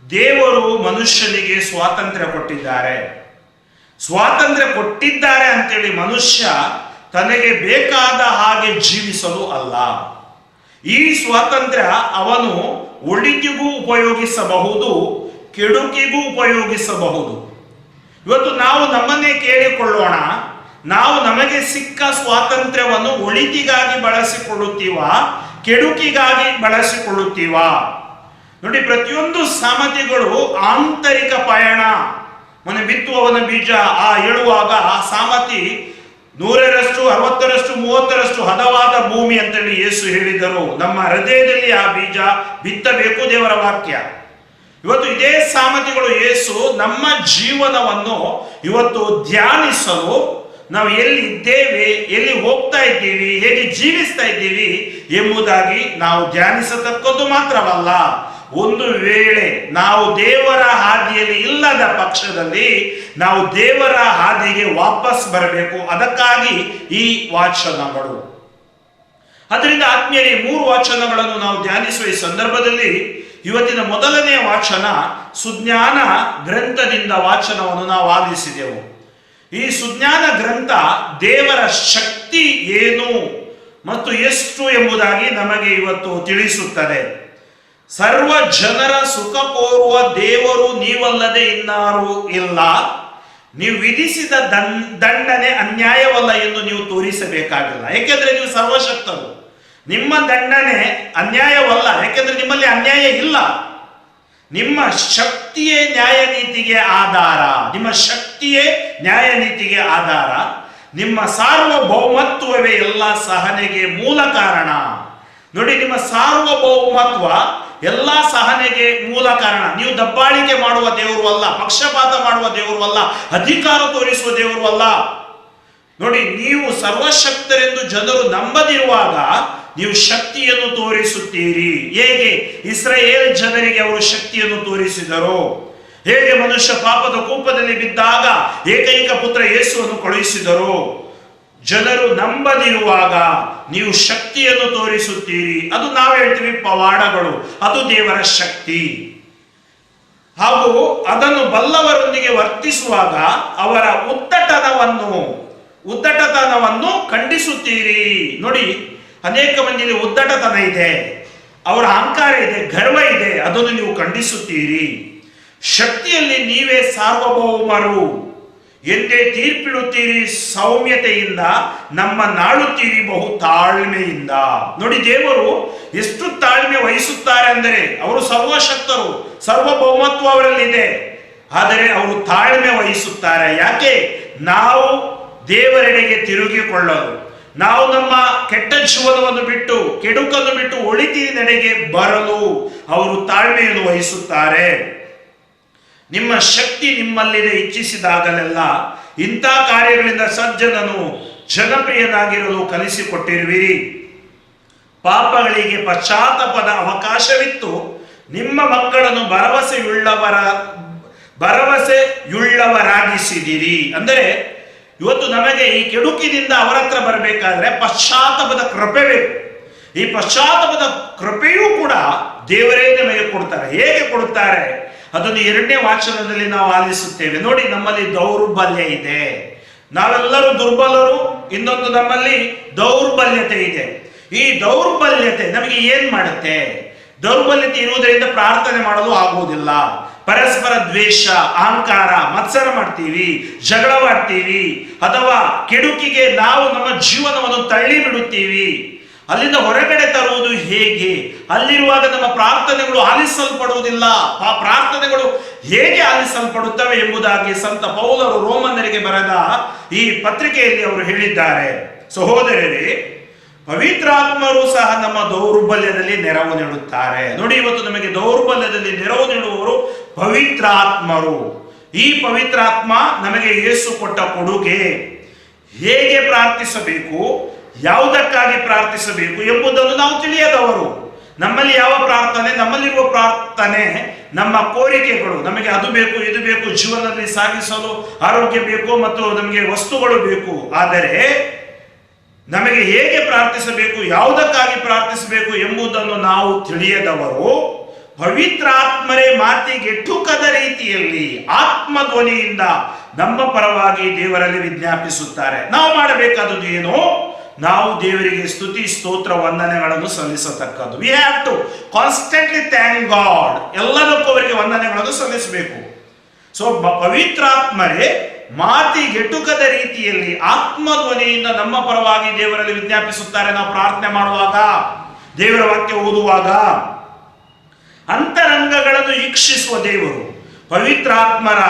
ದೇವರು ಮನುಷ್ಯನಿಗೆ ಸ್ವಾತಂತ್ರ್ಯ ಕೊಟ್ಟಿದ್ದಾರೆ. ಸ್ವಾತಂತ್ರ್ಯ ಕೊಟ್ಟಿದ್ದಾರೆ ಅಂತೇಳಿ ಮನುಷ್ಯ ತನಗೆ ಬೇಕಾದ ಹಾಗೆ ಜೀವಿಸಲು ಅಲ್ಲ. ಈ ಸ್ವಾತಂತ್ರ್ಯ ಅವನು ಒಳಿತಿಗೂ ಉಪಯೋಗಿಸಬಹುದು, ಕೆಡುಕಿಗೂ ಉಪಯೋಗಿಸಬಹುದು. ಇವತ್ತು ನಾವು ನಮ್ಮನ್ನೇ ಕೇಳಿಕೊಳ್ಳೋಣ, ನಾವು ನಮಗೆ ಸಿಕ್ಕ ಸ್ವಾತಂತ್ರ್ಯವನ್ನು ಒಳಿತಿಗಾಗಿ ಬಳಸಿಕೊಳ್ಳುತ್ತೀವಾ, ಕೆಡುಕಿಗಾಗಿ ಬಳಸಿಕೊಳ್ಳುತ್ತೀವಾ? ನೋಡಿ, ಪ್ರತಿಯೊಂದು ಸಾಮತಿಗಳು ಆಂತರಿಕ ಪಯಣ. ಮನೆ ಬಿತ್ತುವವನ ಬೀಜ ಹೇಳುವಾಗ ಆ ಸಾಮತಿ 100ರಷ್ಟು 60ರಷ್ಟು 30ರಷ್ಟು ಹದವಾದ ಭೂಮಿ ಅಂತೇಳಿ ಯೇಸು ಹೇಳಿದರು. ನಮ್ಮ ಹೃದಯದಲ್ಲಿ ಆ ಬೀಜ ಬಿತ್ತಬೇಕು, ದೇವರ ವಾಕ್ಯ. ಇವತ್ತು ಇದೇ ಸಾಮತಿಗಳು ಯೇಸು ನಮ್ಮ ಜೀವನವನ್ನು ಇವತ್ತು ಧ್ಯಾನಿಸಲು, ನಾವು ಎಲ್ಲಿ ಇದ್ದೇವೆ, ಎಲ್ಲಿ ಹೋಗ್ತಾ ಇದ್ದೀವಿ, ಹೇಗೆ ಜೀವಿಸ್ತಾ ಇದ್ದೀವಿ ಎಂಬುದಾಗಿ ನಾವು ಧ್ಯಾನಿಸತಕ್ಕದ್ದು ಮಾತ್ರವಲ್ಲ, ಒಂದು ವೇಳೆ ನಾವು ದೇವರ ಹಾದಿಯಲ್ಲಿ ಇಲ್ಲದ ಪಕ್ಷದಲ್ಲಿ ನಾವು ದೇವರ ಹಾದಿಗೆ ವಾಪಸ್ ಬರಬೇಕು. ಅದಕ್ಕಾಗಿ ಈ ವಾಚನಗಳು. ಅದರಿಂದ ಆತ್ಮೀಯರೇ, 3 ವಾಚನಗಳನ್ನು ನಾವು ಧ್ಯಾನಿಸುವ ಈ ಸಂದರ್ಭದಲ್ಲಿ ಇವತ್ತಿನ ಮೊದಲನೇ ವಾಚನ ಸುಜ್ಞಾನ ಗ್ರಂಥದಿಂದ ವಾಚನವನ್ನು ನಾವು ಆಲಿಸಿದೆವು. ಈ ಸುಜ್ಞಾನ ಗ್ರಂಥ ದೇವರ ಶಕ್ತಿ ಏನು ಮತ್ತು ಎಷ್ಟು ಎಂಬುದಾಗಿ ನಮಗೆ ಇವತ್ತು ತಿಳಿಸುತ್ತದೆ. ಸರ್ವ ಜನರ ಸುಖ ಕೋರುವ ದೇವರು ನೀವಲ್ಲದೆ ಇನ್ನಾರೂ ಇಲ್ಲ. ನೀವು ವಿಧಿಸಿದ ದಂಡನೆ ಅನ್ಯಾಯವಲ್ಲ ಎಂದು ನೀವು ತೋರಿಸಬೇಕಾಗಿಲ್ಲ, ಏಕೆಂದ್ರೆ ನೀವು ಸರ್ವಶಕ್ತರು. ನಿಮ್ಮ ದಂಡನೆ ಅನ್ಯಾಯವಲ್ಲ, ಯಾಕೆಂದ್ರೆ ನಿಮ್ಮಲ್ಲಿ ಅನ್ಯಾಯ ಇಲ್ಲ. ನಿಮ್ಮ ಶಕ್ತಿಯೇ ನ್ಯಾಯ ನೀತಿಗೆ ಆಧಾರ. ನಿಮ್ಮ ಶಕ್ತಿಯೇ ನ್ಯಾಯ ನೀತಿಗೆ ಆಧಾರ. ನಿಮ್ಮ ಸಾರ್ವಭೌಮತ್ವವೇ ಎಲ್ಲ ಸಹನೆಗೆ ಮೂಲ ಕಾರಣ. ನೋಡಿ, ನಿಮ್ಮ ಸಾರ್ವಭೌಮತ್ವ ಎಲ್ಲ ಸಹನೆಗೆ ಮೂಲ ಕಾರಣ. ನೀವು ದಬ್ಬಾಳಿಕೆ ಮಾಡುವ ದೇವರು ಅಲ್ಲ, ಪಕ್ಷಪಾತ ಮಾಡುವ ದೇವರು ಅಲ್ಲ, ಅಧಿಕಾರ ತೋರಿಸುವ ದೇವರು ಅಲ್ಲ. ನೋಡಿ, ನೀವು ಸರ್ವಶಕ್ತರೆಂದು ಜನರು ನಂಬದಿರುವಾಗ ನೀವು ಶಕ್ತಿಯನ್ನು ತೋರಿಸುತ್ತೀರಿ. ಹೇಗೆ ಇಸ್ರಾಯೇಲ್ ಜನರಿಗೆ ಅವರು ಶಕ್ತಿಯನ್ನು ತೋರಿಸಿದರು, ಹೇಗೆ ಮನುಷ್ಯ ಪಾಪದ ಕೂಪದಲ್ಲಿ ಬಿದ್ದಾಗ ಏಕೈಕ ಪುತ್ರ ಯೇಸುವನ್ನು ಕಳುಹಿಸಿದರು. ಜನರು ನಂಬದಿರುವಾಗ ನೀವು ಶಕ್ತಿಯನ್ನು ತೋರಿಸುತ್ತೀರಿ. ಅದು ನಾವು ಹೇಳ್ತೀವಿ ಪವಾಡಗಳು, ಅದು ದೇವರ ಶಕ್ತಿ. ಹಾಗೂ ಅದನ್ನು ಬಲ್ಲವರೊಂದಿಗೆ ವರ್ತಿಸುವಾಗ ಅವರ ಉದ್ದಟತನವನ್ನು ಖಂಡಿಸುತ್ತೀರಿ. ನೋಡಿ, ಅನೇಕ ಮಂದಿಯಲ್ಲಿ ಉದ್ದಟತನ ಇದೆ, ಅವರ ಅಹಂಕಾರ ಇದೆ, ಗರ್ವ ಇದೆ, ಅದನ್ನು ನೀವು ಖಂಡಿಸುತ್ತೀರಿ. ಶಕ್ತಿಯಲ್ಲಿ ನೀವೇ ಸಾರ್ವಭೌಮರು. ಎಂದೇ ತೀರ್ಪಿಡುತ್ತೀರಿ ಸೌಮ್ಯತೆಯಿಂದ, ನಮ್ಮ ನಾಳುತ್ತೀರಿ ಬಹು ತಾಳ್ಮೆಯಿಂದ. ನೋಡಿ, ದೇವರು ಎಷ್ಟು ತಾಳ್ಮೆ ವಹಿಸುತ್ತಾರೆ ಅಂದರೆ, ಅವರು ಸರ್ವಶಕ್ತರು, ಸರ್ವಭೌಮತ್ವ ಅವರಲ್ಲಿದೆ, ಆದರೆ ಅವರು ತಾಳ್ಮೆ ವಹಿಸುತ್ತಾರೆ. ಯಾಕೆ? ನಾವು ದೇವರೆಡೆಗೆ ತಿರುಗಿಕೊಳ್ಳಲು, ನಾವು ನಮ್ಮ ಕೆಟ್ಟ ಜೀವನವನ್ನು ಬಿಟ್ಟು, ಕೆಡುಕನ್ನು ಬಿಟ್ಟು ಒಳಿತಿನೆಡೆಗೆ ಬರಲು ಅವರು ತಾಳ್ಮೆಯನ್ನು ವಹಿಸುತ್ತಾರೆ. ನಿಮ್ಮ ಶಕ್ತಿ ನಿಮ್ಮಲ್ಲಿದೆ, ಇಚ್ಛಿಸಿದಾಗಲೆಲ್ಲ ಇಂಥ ಕಾರ್ಯಗಳಿಂದ ಸಜ್ಜನನು ಜನಪ್ರಿಯನಾಗಿರಲು ಕಲಿಸಿಕೊಟ್ಟಿರುವಿರಿ. ಪಾಪಗಳಿಗೆ ಪಶ್ಚಾತ್ತಾಪದ ಅವಕಾಶವಿತ್ತು ನಿಮ್ಮ ಮಕ್ಕಳನ್ನು ಭರವಸೆಯುಳ್ಳವರಾಗಿಸಿದಿರಿ. ಅಂದರೆ ಇವತ್ತು ನಮಗೆ ಈ ಕೆಡುಕಿನಿಂದ ಅವರ ಹತ್ರ ಬರಬೇಕಾದ್ರೆ ಪಶ್ಚಾತ್ತಾಪದ ಕೃಪೆ ಬೇಕು. ಈ ಪಶ್ಚಾತ್ತಾಪದ ಕೃಪೆಯೂ ಕೂಡ ದೇವರೇ ನಮಗೆ ಕೊಡ್ತಾರೆ. ಹೇಗೆ ಕೊಡುತ್ತಾರೆ ಅದನ್ನು 2ನೇ ವಾಚನದಲ್ಲಿ ನಾವು ಆಲಿಸುತ್ತೇವೆ. ನೋಡಿ, ನಮ್ಮಲ್ಲಿ ದೌರ್ಬಲ್ಯ ಇದೆ, ನಾವೆಲ್ಲರೂ ದುರ್ಬಲರು. ಇನ್ನೊಂದು, ನಮ್ಮಲ್ಲಿ ದೌರ್ಬಲ್ಯತೆ ಇದೆ. ಈ ದೌರ್ಬಲ್ಯತೆ ನಮಗೆ ಏನ್ ಮಾಡುತ್ತೆ? ದೌರ್ಬಲ್ಯತೆ ಇರುವುದರಿಂದ ಪ್ರಾರ್ಥನೆ ಮಾಡಲು ಆಗುವುದಿಲ್ಲ. ಪರಸ್ಪರ ದ್ವೇಷ, ಅಹಂಕಾರ, ಮತ್ಸರ ಮಾಡ್ತೀವಿ, ಜಗಳವಾಡ್ತೀವಿ, ಅಥವಾ ಕೆಡುಕಿಗೆ ನಾವು ನಮ್ಮ ಜೀವನವನ್ನು ತಳ್ಳಿ ಬಿಡುತ್ತೀವಿ. ಅಲ್ಲಿಂದ ಹೊರಗಡೆ ತರುವುದು ಹೇಗೆ? ಅಲ್ಲಿರುವಾಗ ನಮ್ಮ ಪ್ರಾರ್ಥನೆಗಳು ಆಲಿಸಲ್ಪಡುವುದಿಲ್ಲ. ಆ ಪ್ರಾರ್ಥನೆಗಳು ಹೇಗೆ ಆಲಿಸಲ್ಪಡುತ್ತವೆ ಎಂಬುದಾಗಿ ಸಂತ ಪೌಲರು ರೋಮನ್ನರಿಗೆ ಬರೆದ ಈ ಪತ್ರಿಕೆಯಲ್ಲಿ ಅವರು ಹೇಳಿದ್ದಾರೆ. ಸಹೋದರರೇ, ಪವಿತ್ರಾತ್ಮರು ಸಹ ನಮ್ಮ ದೌರ್ಬಲ್ಯದಲ್ಲಿ ನೆರವು ನೀಡುತ್ತಾರೆ. ನೋಡಿ, ಇವತ್ತು ನಮಗೆ ದೌರ್ಬಲ್ಯದಲ್ಲಿ ನೆರವು ನೀಡುವವರು ಪವಿತ್ರಾತ್ಮರು. ಈ ಪವಿತ್ರಾತ್ಮ ನಮಗೆ ಯೇಸು ಕೊಟ್ಟ ಕೊಡುಗೆ. ಹೇಗೆ ಪ್ರಾರ್ಥಿಸಬೇಕು, ಯಾವುದಕ್ಕಾಗಿ ಪ್ರಾರ್ಥಿಸಬೇಕು ಎಂಬುದನ್ನು ನಾವು ತಿಳಿಯದವರು. ನಮ್ಮಲ್ಲಿ ಯಾವ ಪ್ರಾರ್ಥನೆ, ನಮ್ಮಲ್ಲಿರುವ ಪ್ರಾರ್ಥನೆ, ನಮ್ಮ ಕೋರಿಕೆಗಳು, ನಮಗೆ ಅದು ಬೇಕು, ಇದು ಬೇಕು, ಜೀವನದಲ್ಲಿ ಸಾಗಿಸಲು ಆರೋಗ್ಯ ಬೇಕು ಮತ್ತು ನಮಗೆ ವಸ್ತುಗಳು ಬೇಕು. ಆದರೆ ನಮಗೆ ಹೇಗೆ ಪ್ರಾರ್ಥಿಸಬೇಕು, ಯಾವುದಕ್ಕಾಗಿ ಪ್ರಾರ್ಥಿಸಬೇಕು ಎಂಬುದನ್ನು ನಾವು ತಿಳಿಯದವರು ಪವಿತ್ರಾತ್ಮರೇ ಮಾತಿಗೆ ಟುಕದ ರೀತಿಯಲ್ಲಿ ಆತ್ಮಧ್ವನಿಯಿಂದ ನಮ್ಮ ಪರವಾಗಿ ದೇವರಲ್ಲಿ ವಿಜ್ಞಾಪಿಸುತ್ತಾರೆ. ನಾವು ಮಾಡಬೇಕಾದದ್ದು ಏನು? ನಾವು ದೇವರಿಗೆ ಸ್ತುತಿ ಸ್ತೋತ್ರ ವಂದನೆಗಳನ್ನು ಸಲ್ಲಿಸತಕ್ಕದ್ದು. We have to constantly thank God. ಎಲ್ಲದಕ್ಕೂ ಅವರಿಗೆ ವಂದನೆಗಳನ್ನು ಸಲ್ಲಿಸಬೇಕು. ಸೊ ಪವಿತ್ರಾತ್ಮರೇ ಮಾತಿಗೆಟುಕದ ರೀತಿಯಲ್ಲಿ ಆತ್ಮಧ್ವನಿಯಿಂದ ನಮ್ಮ ಪರವಾಗಿ ದೇವರಲ್ಲಿ ವಿಜ್ಞಾಪಿಸುತ್ತಾರೆ. ನಾವು ಪ್ರಾರ್ಥನೆ ಮಾಡುವಾಗ, ದೇವರ ವಾಕ್ಯ ಓದುವಾಗ ಅಂತರಂಗಗಳನ್ನು ಈಕ್ಷಿಸುವ ದೇವರು. ಪವಿತ್ರಾತ್ಮರ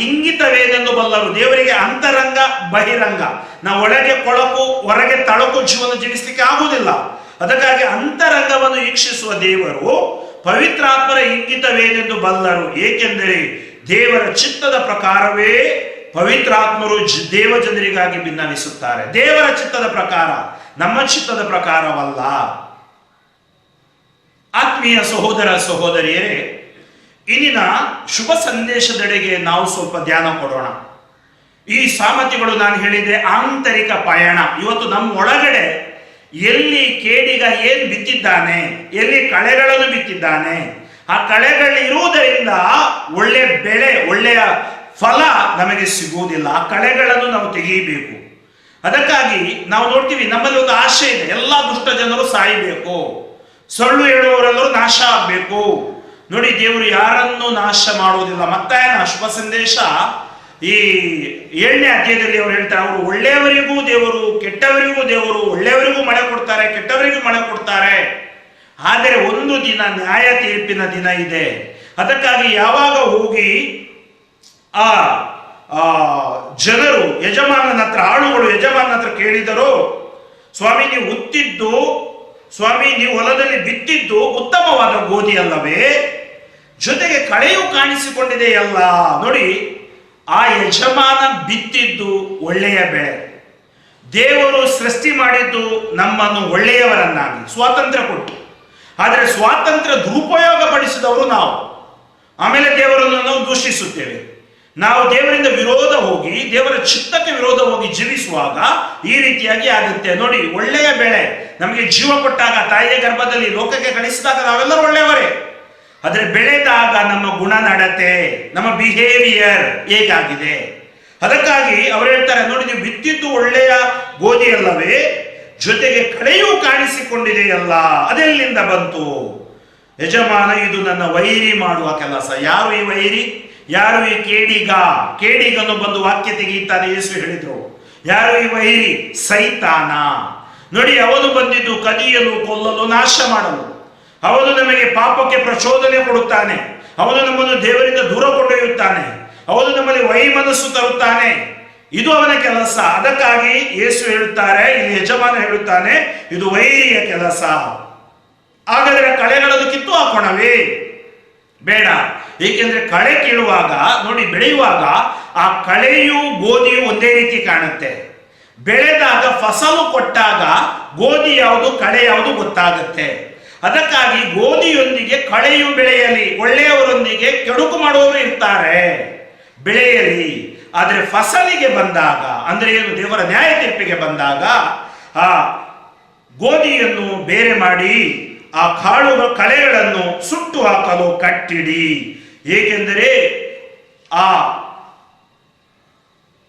ಇಂಗಿತವೇನೆಂದು ಬಲ್ಲರು. ದೇವರಿಗೆ ಅಂತರಂಗ ಬಹಿರಂಗ, ನಾವು ಒಳಗೆ ಕೊಳಕು ಹೊರಗೆ ತಳಕು ಜೀವನ ಜೀವಿಸಲಿಕ್ಕೆ ಆಗುವುದಿಲ್ಲ. ಅದಕ್ಕಾಗಿ ಅಂತರಂಗವನ್ನು ಈಕ್ಷಿಸುವ ದೇವರು ಪವಿತ್ರಾತ್ಮರ ಇಂಗಿತವೇನೆಂದು ಬಲ್ಲರು. ಏಕೆಂದರೆ ದೇವರ ಚಿತ್ತದ ಪ್ರಕಾರವೇ ಪವಿತ್ರಾತ್ಮರು ದೇವ ಜನರಿಗಾಗಿ ಭಿನ್ನವಿಸುತ್ತಾರೆ. ದೇವರ ಚಿತ್ತದ ಪ್ರಕಾರ, ನಮ್ಮ ಚಿತ್ತದ ಪ್ರಕಾರವಲ್ಲ. ಆತ್ಮೀಯ ಸಹೋದರ ಸಹೋದರಿಯರೇ, ಇಂದಿನ ಶುಭ ಸಂದೇಶದೆಡೆಗೆ ನಾವು ಸ್ವಲ್ಪ ಧ್ಯಾನ ಕೊಡೋಣ. ಈ ಸಾಮರ್ಥ್ಯಗಳು ನಾನು ಹೇಳಿದೆ ಆಂತರಿಕ ಪಯಣ. ಇವತ್ತು ನಮ್ಮ ಒಳಗಡೆ ಎಲ್ಲಿ ಕೇಡಿಗ ಏನ್ ಬಿತ್ತಿದ್ದಾನೆ, ಎಲ್ಲಿ ಕಳೆಗಳನ್ನು ಬಿತ್ತಿದ್ದಾನೆ, ಆ ಕಳೆಗಳಿರುವುದರಿಂದ ಒಳ್ಳೆ ಬೆಳೆ, ಒಳ್ಳೆಯ ಫಲ ನಮಗೆ ಸಿಗುವುದಿಲ್ಲ. ಆ ಕಳೆಗಳನ್ನು ನಾವು ತೆಗೆಯಬೇಕು. ಅದಕ್ಕಾಗಿ ನಾವು ನೋಡ್ತೀವಿ, ನಮ್ಮಲ್ಲಿ ಒಂದು ಆಶೆ ಇದೆ, ಎಲ್ಲ ದುಷ್ಟ ಜನರು ಸಾಯಬೇಕು, ಸೊಳ್ಳು ಹೇಳುವವರೆಲ್ಲರೂ ನಾಶ ಆಗಬೇಕು. ನೋಡಿ, ದೇವರು ಯಾರನ್ನು ನಾಶ ಮಾಡುವುದಿಲ್ಲ. ಮತ್ತಾಯನ ಶುಭ ಸಂದೇಶ ಈ 7ನೇ ಅಧ್ಯಾಯದಲ್ಲಿ ಅವರು ಹೇಳ್ತಾರೆ, ಅವರು ಒಳ್ಳೆಯವರಿಗೂ ದೇವರು, ಕೆಟ್ಟವರಿಗೂ ದೇವರು. ಒಳ್ಳೆಯವರಿಗೂ ಮಳೆ ಕೊಡ್ತಾರೆ, ಕೆಟ್ಟವರಿಗೂ ಮಳೆ ಕೊಡ್ತಾರೆ. ಆದರೆ ಒಂದು ದಿನ ನ್ಯಾಯ ತೀರ್ಪಿನ ದಿನ ಇದೆ. ಅದಕ್ಕಾಗಿ ಯಾವಾಗ ಹೋಗಿ ಆ ಜನರು ಯಜಮಾನನ ಹತ್ರ, ಆಳುಗಳು ಯಜಮಾನನ ಹತ್ರ ಕೇಳಿದರು, ಸ್ವಾಮಿ ನೀವು ಉತ್ತಿದ್ದು, ಸ್ವಾಮಿ ನೀವು ಹೊಲದಲ್ಲಿ ಬಿತ್ತಿದ್ದು ಉತ್ತಮವಾದ ಗೋಧಿ ಅಲ್ಲವೇ, ಜೊತೆಗೆ ಕಳೆಯೂ ಕಾಣಿಸಿಕೊಂಡಿದೆಯಲ್ಲ. ನೋಡಿ, ಆ ಯಜಮಾನ ಬಿತ್ತಿದ್ದು ಒಳ್ಳೆಯ ಬೆಳೆ. ದೇವರು ಸೃಷ್ಟಿ ಮಾಡಿದ್ದು ನಮ್ಮನ್ನು ಒಳ್ಳೆಯವರನ್ನಾಗಿ ಸ್ವಾತಂತ್ರ್ಯ ಕೊಟ್ಟು, ಆದರೆ ಸ್ವಾತಂತ್ರ್ಯ ದುರುಪಯೋಗ ಪಡಿಸಿದವರು ನಾವು. ಆಮೇಲೆ ದೇವರನ್ನು ನಾವು ದೂಷಿಸುತ್ತೇವೆ. ನಾವು ದೇವರಿಂದ ವಿರೋಧ ಹೋಗಿ, ದೇವರ ಚಿತ್ತಕ್ಕೆ ವಿರೋಧ ಹೋಗಿ ಜೀವಿಸುವಾಗ ಈ ರೀತಿಯಾಗಿ ಆಗುತ್ತೆ. ನೋಡಿ, ಒಳ್ಳೆಯ ಬೆಳೆ ನಮಗೆ ಜೀವ ಕೊಟ್ಟಾಗ, ತಾಯಿಯ ಗರ್ಭದಲ್ಲಿ ಲೋಕಕ್ಕೆ ಕಳಿಸಿದಾಗ ನಾವೆಲ್ಲರೂ ಒಳ್ಳೆಯವರೇ. ಆದರೆ ಬೆಳೆದಾಗ ನಮ್ಮ ಗುಣನಡತೆ, ನಮ್ಮ ಬಿಹೇವಿಯರ್ ಹೇಗಾಗಿದೆ. ಅದಕ್ಕಾಗಿ ಅವರು ಹೇಳ್ತಾರೆ, ನೋಡಿ ನೀವು ಬಿತ್ತಿದ್ದು ಒಳ್ಳೆಯ ಗೋಧಿ ಅಲ್ಲವೇ, ಜೊತೆಗೆ ಕಳೆಯೂ ಕಾಣಿಸಿಕೊಂಡಿದೆಯಲ್ಲ, ಅದೆಲ್ಲಿಂದ ಬಂತು? ಯಜಮಾನ, ಇದು ನನ್ನ ವೈರಿ ಮಾಡುವ ಕೆಲಸ. ಯಾರು ಈ ವೈರಿ? ಯಾರು ಈ ಕೇಡಿಗ? ಕೇಡಿಗನು ಬಂದು ವಾಕ್ಯ ತೆಗೆಯುತ್ತಾನೆ, ಯೇಸು ಹೇಳಿದ್ರು. ಯಾರು ಈ ವೈರಿ? ಸೈತಾನ. ನೋಡಿ, ಅವನು ಬಂದಿದ್ದು ಕದಿಯಲು, ಕೊಲ್ಲಲು, ನಾಶ ಮಾಡಲು. ಅವನು ನಮಗೆ ಪಾಪಕ್ಕೆ ಪ್ರಚೋದನೆ ಕೊಡುತ್ತಾನೆ. ಅವನು ನಮ್ಮನ್ನು ದೇವರಿಂದ ದೂರ ಕೊಂಡೊಯ್ಯುತ್ತಾನೆ. ಅವನು ನಮ್ಮಲ್ಲಿ ವೈಮನಸ್ಸು ತರುತ್ತಾನೆ. ಇದು ಅವನ ಕೆಲಸ. ಅದಕ್ಕಾಗಿ ಯೇಸು ಹೇಳುತ್ತಾರೆ, ಇಲ್ಲಿ ಯಜಮಾನ ಹೇಳುತ್ತಾನೆ, ಇದು ವೈರಿಯ ಕೆಲಸ. ಹಾಗಾದರೆ ಕಳೆಗಳನ್ನು ಕಿತ್ತು ಹಾಕೋಣವೇ? ಬೇಡ. ಏಕೆಂದ್ರೆ ಕಳೆ ಕೀಳುವಾಗ, ನೋಡಿ, ಬೆಳೆಯುವಾಗ ಆ ಕಳೆಯು ಗೋಧಿಯು ಒಂದೇ ರೀತಿ ಕಾಣುತ್ತೆ. ಬೆಳೆದಾಗ, ಫಸಲು ಕೊಟ್ಟಾಗ ಗೋಧಿ ಯಾವುದು ಕಳೆ ಯಾವುದು ಗೊತ್ತಾಗುತ್ತೆ. ಅದಕ್ಕಾಗಿ ಗೋಧಿಯೊಂದಿಗೆ ಕಳೆಯು ಬೆಳೆಯಲಿ, ಒಳ್ಳೆಯವರೊಂದಿಗೆ ಕೆಡುಕು ಮಾಡುವವರು ಇರ್ತಾರೆ, ಬೆಳೆಯಲಿ. ಆದರೆ ಫಸಲಿಗೆ ಬಂದಾಗ, ಅಂದ್ರೆ ಏನು, ದೇವರ ನ್ಯಾಯ ತೀರ್ಪಿಗೆ ಬಂದಾಗ ಆ ಗೋಧಿಯನ್ನು ಬೇರೆ ಮಾಡಿ ಆ ಕಳೆಗಳನ್ನು ಸುಟ್ಟು ಹಾಕಲು ಕಟ್ಟಿಡಿ. ಏಕೆಂದರೆ ಆ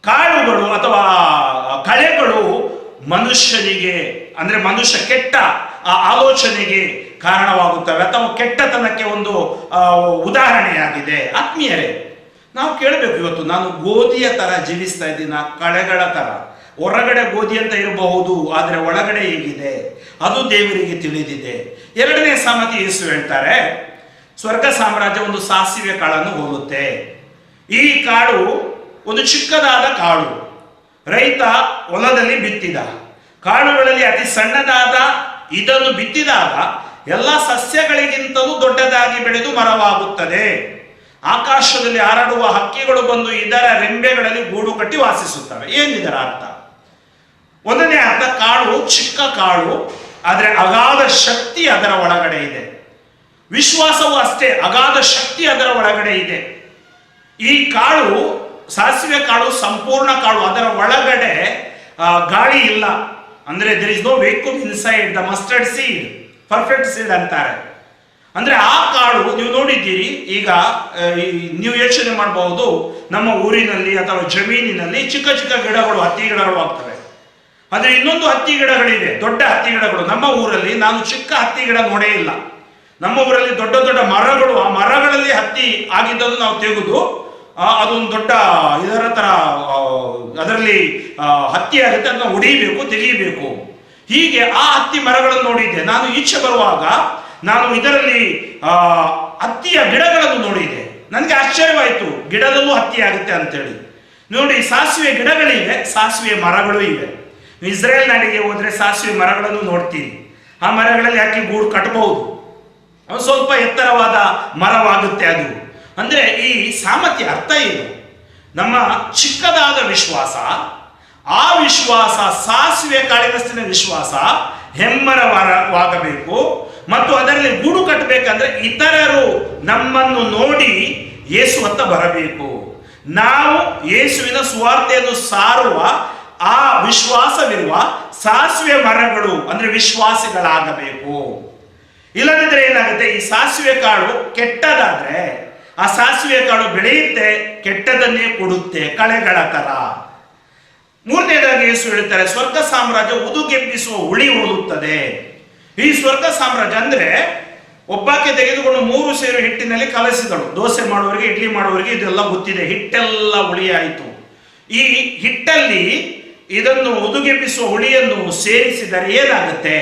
ಕಾಳುಗಳು ಅಥವಾ ಕಳೆಗಳು ಮನುಷ್ಯನಿಗೆ, ಅಂದ್ರೆ ಮನುಷ್ಯ ಕೆಟ್ಟ ಆ ಆಲೋಚನೆಗೆ ಕಾರಣವಾಗುತ್ತವೆ, ಅಥವಾ ಕೆಟ್ಟತನಕ್ಕೆ ಒಂದು ಉದಾಹರಣೆಯಾಗಿದೆ. ಆತ್ಮೀಯರೇ, ನಾವು ಕೇಳಬೇಕು, ಇವತ್ತು ನಾನು ಗೋಧಿಯ ತರ ಜೀವಿಸ್ತಾ ಇದ್ದೀನ, ಕಳೆಗಳ ತರ? ಹೊರಗಡೆ ಗೋಧಿ ಅಂತ ಇರಬಹುದು, ಆದರೆ ಒಳಗಡೆ ಹೇಗಿದೆ ಅದು ದೇವರಿಗೆ ತಿಳಿದಿದೆ. 2ನೇ ಸಾಮರ್ಥ್ಯ ಯೇಸು ಹೇಳ್ತಾರೆ, ಸ್ವರ್ಗ ಸಾಮ್ರಾಜ್ಯ ಒಂದು ಸಾಸಿವೆ ಕಾಳನ್ನು ಹೋಲುತ್ತೆ. ಈ ಕಾಳು ಒಂದು ಚಿಕ್ಕದಾದ ಕಾಳು. ರೈತ ಹೊಲದಲ್ಲಿ ಬಿತ್ತಿದ ಕಾಳುಗಳಲ್ಲಿ ಅತಿ ಸಣ್ಣದಾದ ಇದನ್ನು ಬಿತ್ತಿದಾಗ ಎಲ್ಲ ಸಸ್ಯಗಳಿಗಿಂತಲೂ ದೊಡ್ಡದಾಗಿ ಬೆಳೆದು ಮರವಾಗುತ್ತದೆ. ಆಕಾಶದಲ್ಲಿ ಹಾರಾಡುವ ಹಕ್ಕಿಗಳು ಬಂದು ಇದರ ರೆಂಬೆಗಳಲ್ಲಿ ಗೂಡು ಕಟ್ಟಿ ವಾಸಿಸುತ್ತವೆ. ಏನಿದರ ಅರ್ಥ? 1ನೇ ಅರ್ಥ, ಕಾಳು ಚಿಕ್ಕ ಕಾಳು, ಆದರೆ ಅಗಾಧ ಶಕ್ತಿ ಅದರ ಒಳಗಡೆ ಇದೆ. ವಿಶ್ವಾಸವೂ ಅಷ್ಟೇ, ಅಗಾಧ ಶಕ್ತಿ ಅದರ ಒಳಗಡೆ ಇದೆ. ಈ ಕಾಳು, ಸಾಸಿವೆ ಕಾಳು ಸಂಪೂರ್ಣ ಕಾಳು, ಅದರ ಒಳಗಡೆ ಗಾಳಿ ಇಲ್ಲ. ಅಂದ್ರೆ there is no vacuum inside the mustard seed, perfect seed ಅಂತಾರೆ. ಅಂದ್ರೆ ಆ ಕಾಳು ನೀವು ನೋಡಿದ್ದೀರಿ. ಈಗ ನೀವು ಯೋಚನೆ ಮಾಡಬಹುದು, ನಮ್ಮ ಊರಿನಲ್ಲಿ ಅಥವಾ ಜಮೀನಿನಲ್ಲಿ ಚಿಕ್ಕ ಚಿಕ್ಕ ಗಿಡಗಳು, ಹತ್ತಿ ಗಿಡಗಳು ಆಗ್ತವೆ. ಆದರೆ ಇನ್ನೊಂದು ಹತ್ತಿ ಗಿಡಗಳಿವೆ, ದೊಡ್ಡ ಹತ್ತಿ ಗಿಡಗಳು. ನಮ್ಮ ಊರಲ್ಲಿ ನಾನು ಚಿಕ್ಕ ಹತ್ತಿ ಗಿಡ ನೋಡೇ ಇಲ್ಲ. ನಮ್ಮ ಊರಲ್ಲಿ ದೊಡ್ಡ ದೊಡ್ಡ ಮರಗಳು, ಆ ಮರಗಳಲ್ಲಿ ಹತ್ತಿ ಆಗಿದ್ದನ್ನು ನಾವು ತೆಗೆದು ಅದೊಂದು ದೊಡ್ಡ ಇದರ ತರ ಅದರಲ್ಲಿ ಹತ್ತಿ ಆಗುತ್ತೆ, ಅದನ್ನ ಹೊಡಿಬೇಕು, ತೆಗೀಬೇಕು. ಹೀಗೆ ಆ ಹತ್ತಿ ಮರಗಳನ್ನು ನೋಡಿದ್ದೆ. ನಾನು ಈಚೆ ಬರುವಾಗ ನಾನು ಇದರಲ್ಲಿ ಹತ್ತಿಯ ಗಿಡಗಳನ್ನು ನೋಡಿದೆ. ನನಗೆ ಆಶ್ಚರ್ಯವಾಯಿತು, ಗಿಡದಲ್ಲೂ ಹತ್ತಿ ಆಗುತ್ತೆ ಅಂತೇಳಿ. ನೋಡಿ, ಸಾಸಿವೆ ಗಿಡಗಳಿವೆ, ಸಾಸಿವೆ ಮರಗಳು ಇವೆ. ಇಸ್ರೇಲ್ ನಾಡಿಗೆ ಹೋದ್ರೆ ಸಾಸಿವೆ ಮರಗಳನ್ನು ನೋಡ್ತೀರಿ. ಆ ಮರಗಳಲ್ಲಿ ಹಾಕಿ ಗೂಡು ಕಟ್ಟಬಹುದು. ಸ್ವಲ್ಪ ಎತ್ತರವಾದ ಮರವಾಗುತ್ತೆ ಅದು. ಅಂದ್ರೆ ಈ ಸಾಮರ್ಥ್ಯ ಅರ್ಥ ಏನು? ನಮ್ಮ ಚಿಕ್ಕದಾದ ವಿಶ್ವಾಸ, ಆ ವಿಶ್ವಾಸ ಸಾಸಿವೆ ಕಾಳಿನಷ್ಟಿನ ವಿಶ್ವಾಸ ಹೆಮ್ಮರವಾಗಬೇಕು. ಮತ್ತು ಅದರಲ್ಲಿ ಗೂಡು ಕಟ್ಟಬೇಕಂದ್ರೆ ಇತರರು ನಮ್ಮನ್ನು ನೋಡಿ ಯೇಸು ಹತ್ತ ಬರಬೇಕು. ನಾವು ಯೇಸುವಿನ ಸುವಾರ್ತೆಯನ್ನು ಸಾರುವ ಆ ವಿಶ್ವಾಸವಿರುವ ಸಾಸಿವೆ ಮರಗಳು ಅಂದ್ರೆ ವಿಶ್ವಾಸಿಗಳಾಗಬೇಕು. ಇಲ್ಲದಿದ್ರೆ ಏನಾಗುತ್ತೆ, ಈ ಸಾಸಿವೆ ಕಾಳು ಕೆಟ್ಟದಾದ್ರೆ ಆ ಸಾಸಿವೆ ಕಾಳು ಬೆಳೆಯುತ್ತೆ, ಕೆಟ್ಟದನ್ನೇ ಕೊಡುತ್ತೆ, ಕಳೆಗಳ ತರ. ಮೂರನೇದಾಗಿ ಯೇಸು ಹೇಳ್ತಾರೆ, ಸ್ವರ್ಗ ಸಾಮ್ರಾಜ್ಯ ಉದುಗೆಬ್ಬಿಸುವ ಹುಳಿ ಹೋಲುತ್ತದೆ. ಈ ಸ್ವರ್ಗ ಸಾಮ್ರಾಜ್ಯ ಅಂದ್ರೆ ಒಬ್ಬಾಕೆ ತೆಗೆದುಕೊಂಡು 3 ಸೇರು ಹಿಟ್ಟಿನಲ್ಲಿ ಕಲಸಿದಳು. ದೋಸೆ ಮಾಡುವವರಿಗೆ, ಇಡ್ಲಿ ಮಾಡುವವರಿಗೆ ಇದೆಲ್ಲ ಗೊತ್ತಿದೆ. ಹಿಟ್ಟೆಲ್ಲ ಹುಳಿ ಆಯಿತು. ಈ ಹಿಟ್ಟಲ್ಲಿ ಇದನ್ನು ಉದುಗೆಬ್ಬಿಸುವ ಹುಳಿಯನ್ನು ಸೇರಿಸಿದರೆ ಏನಾಗುತ್ತೆ?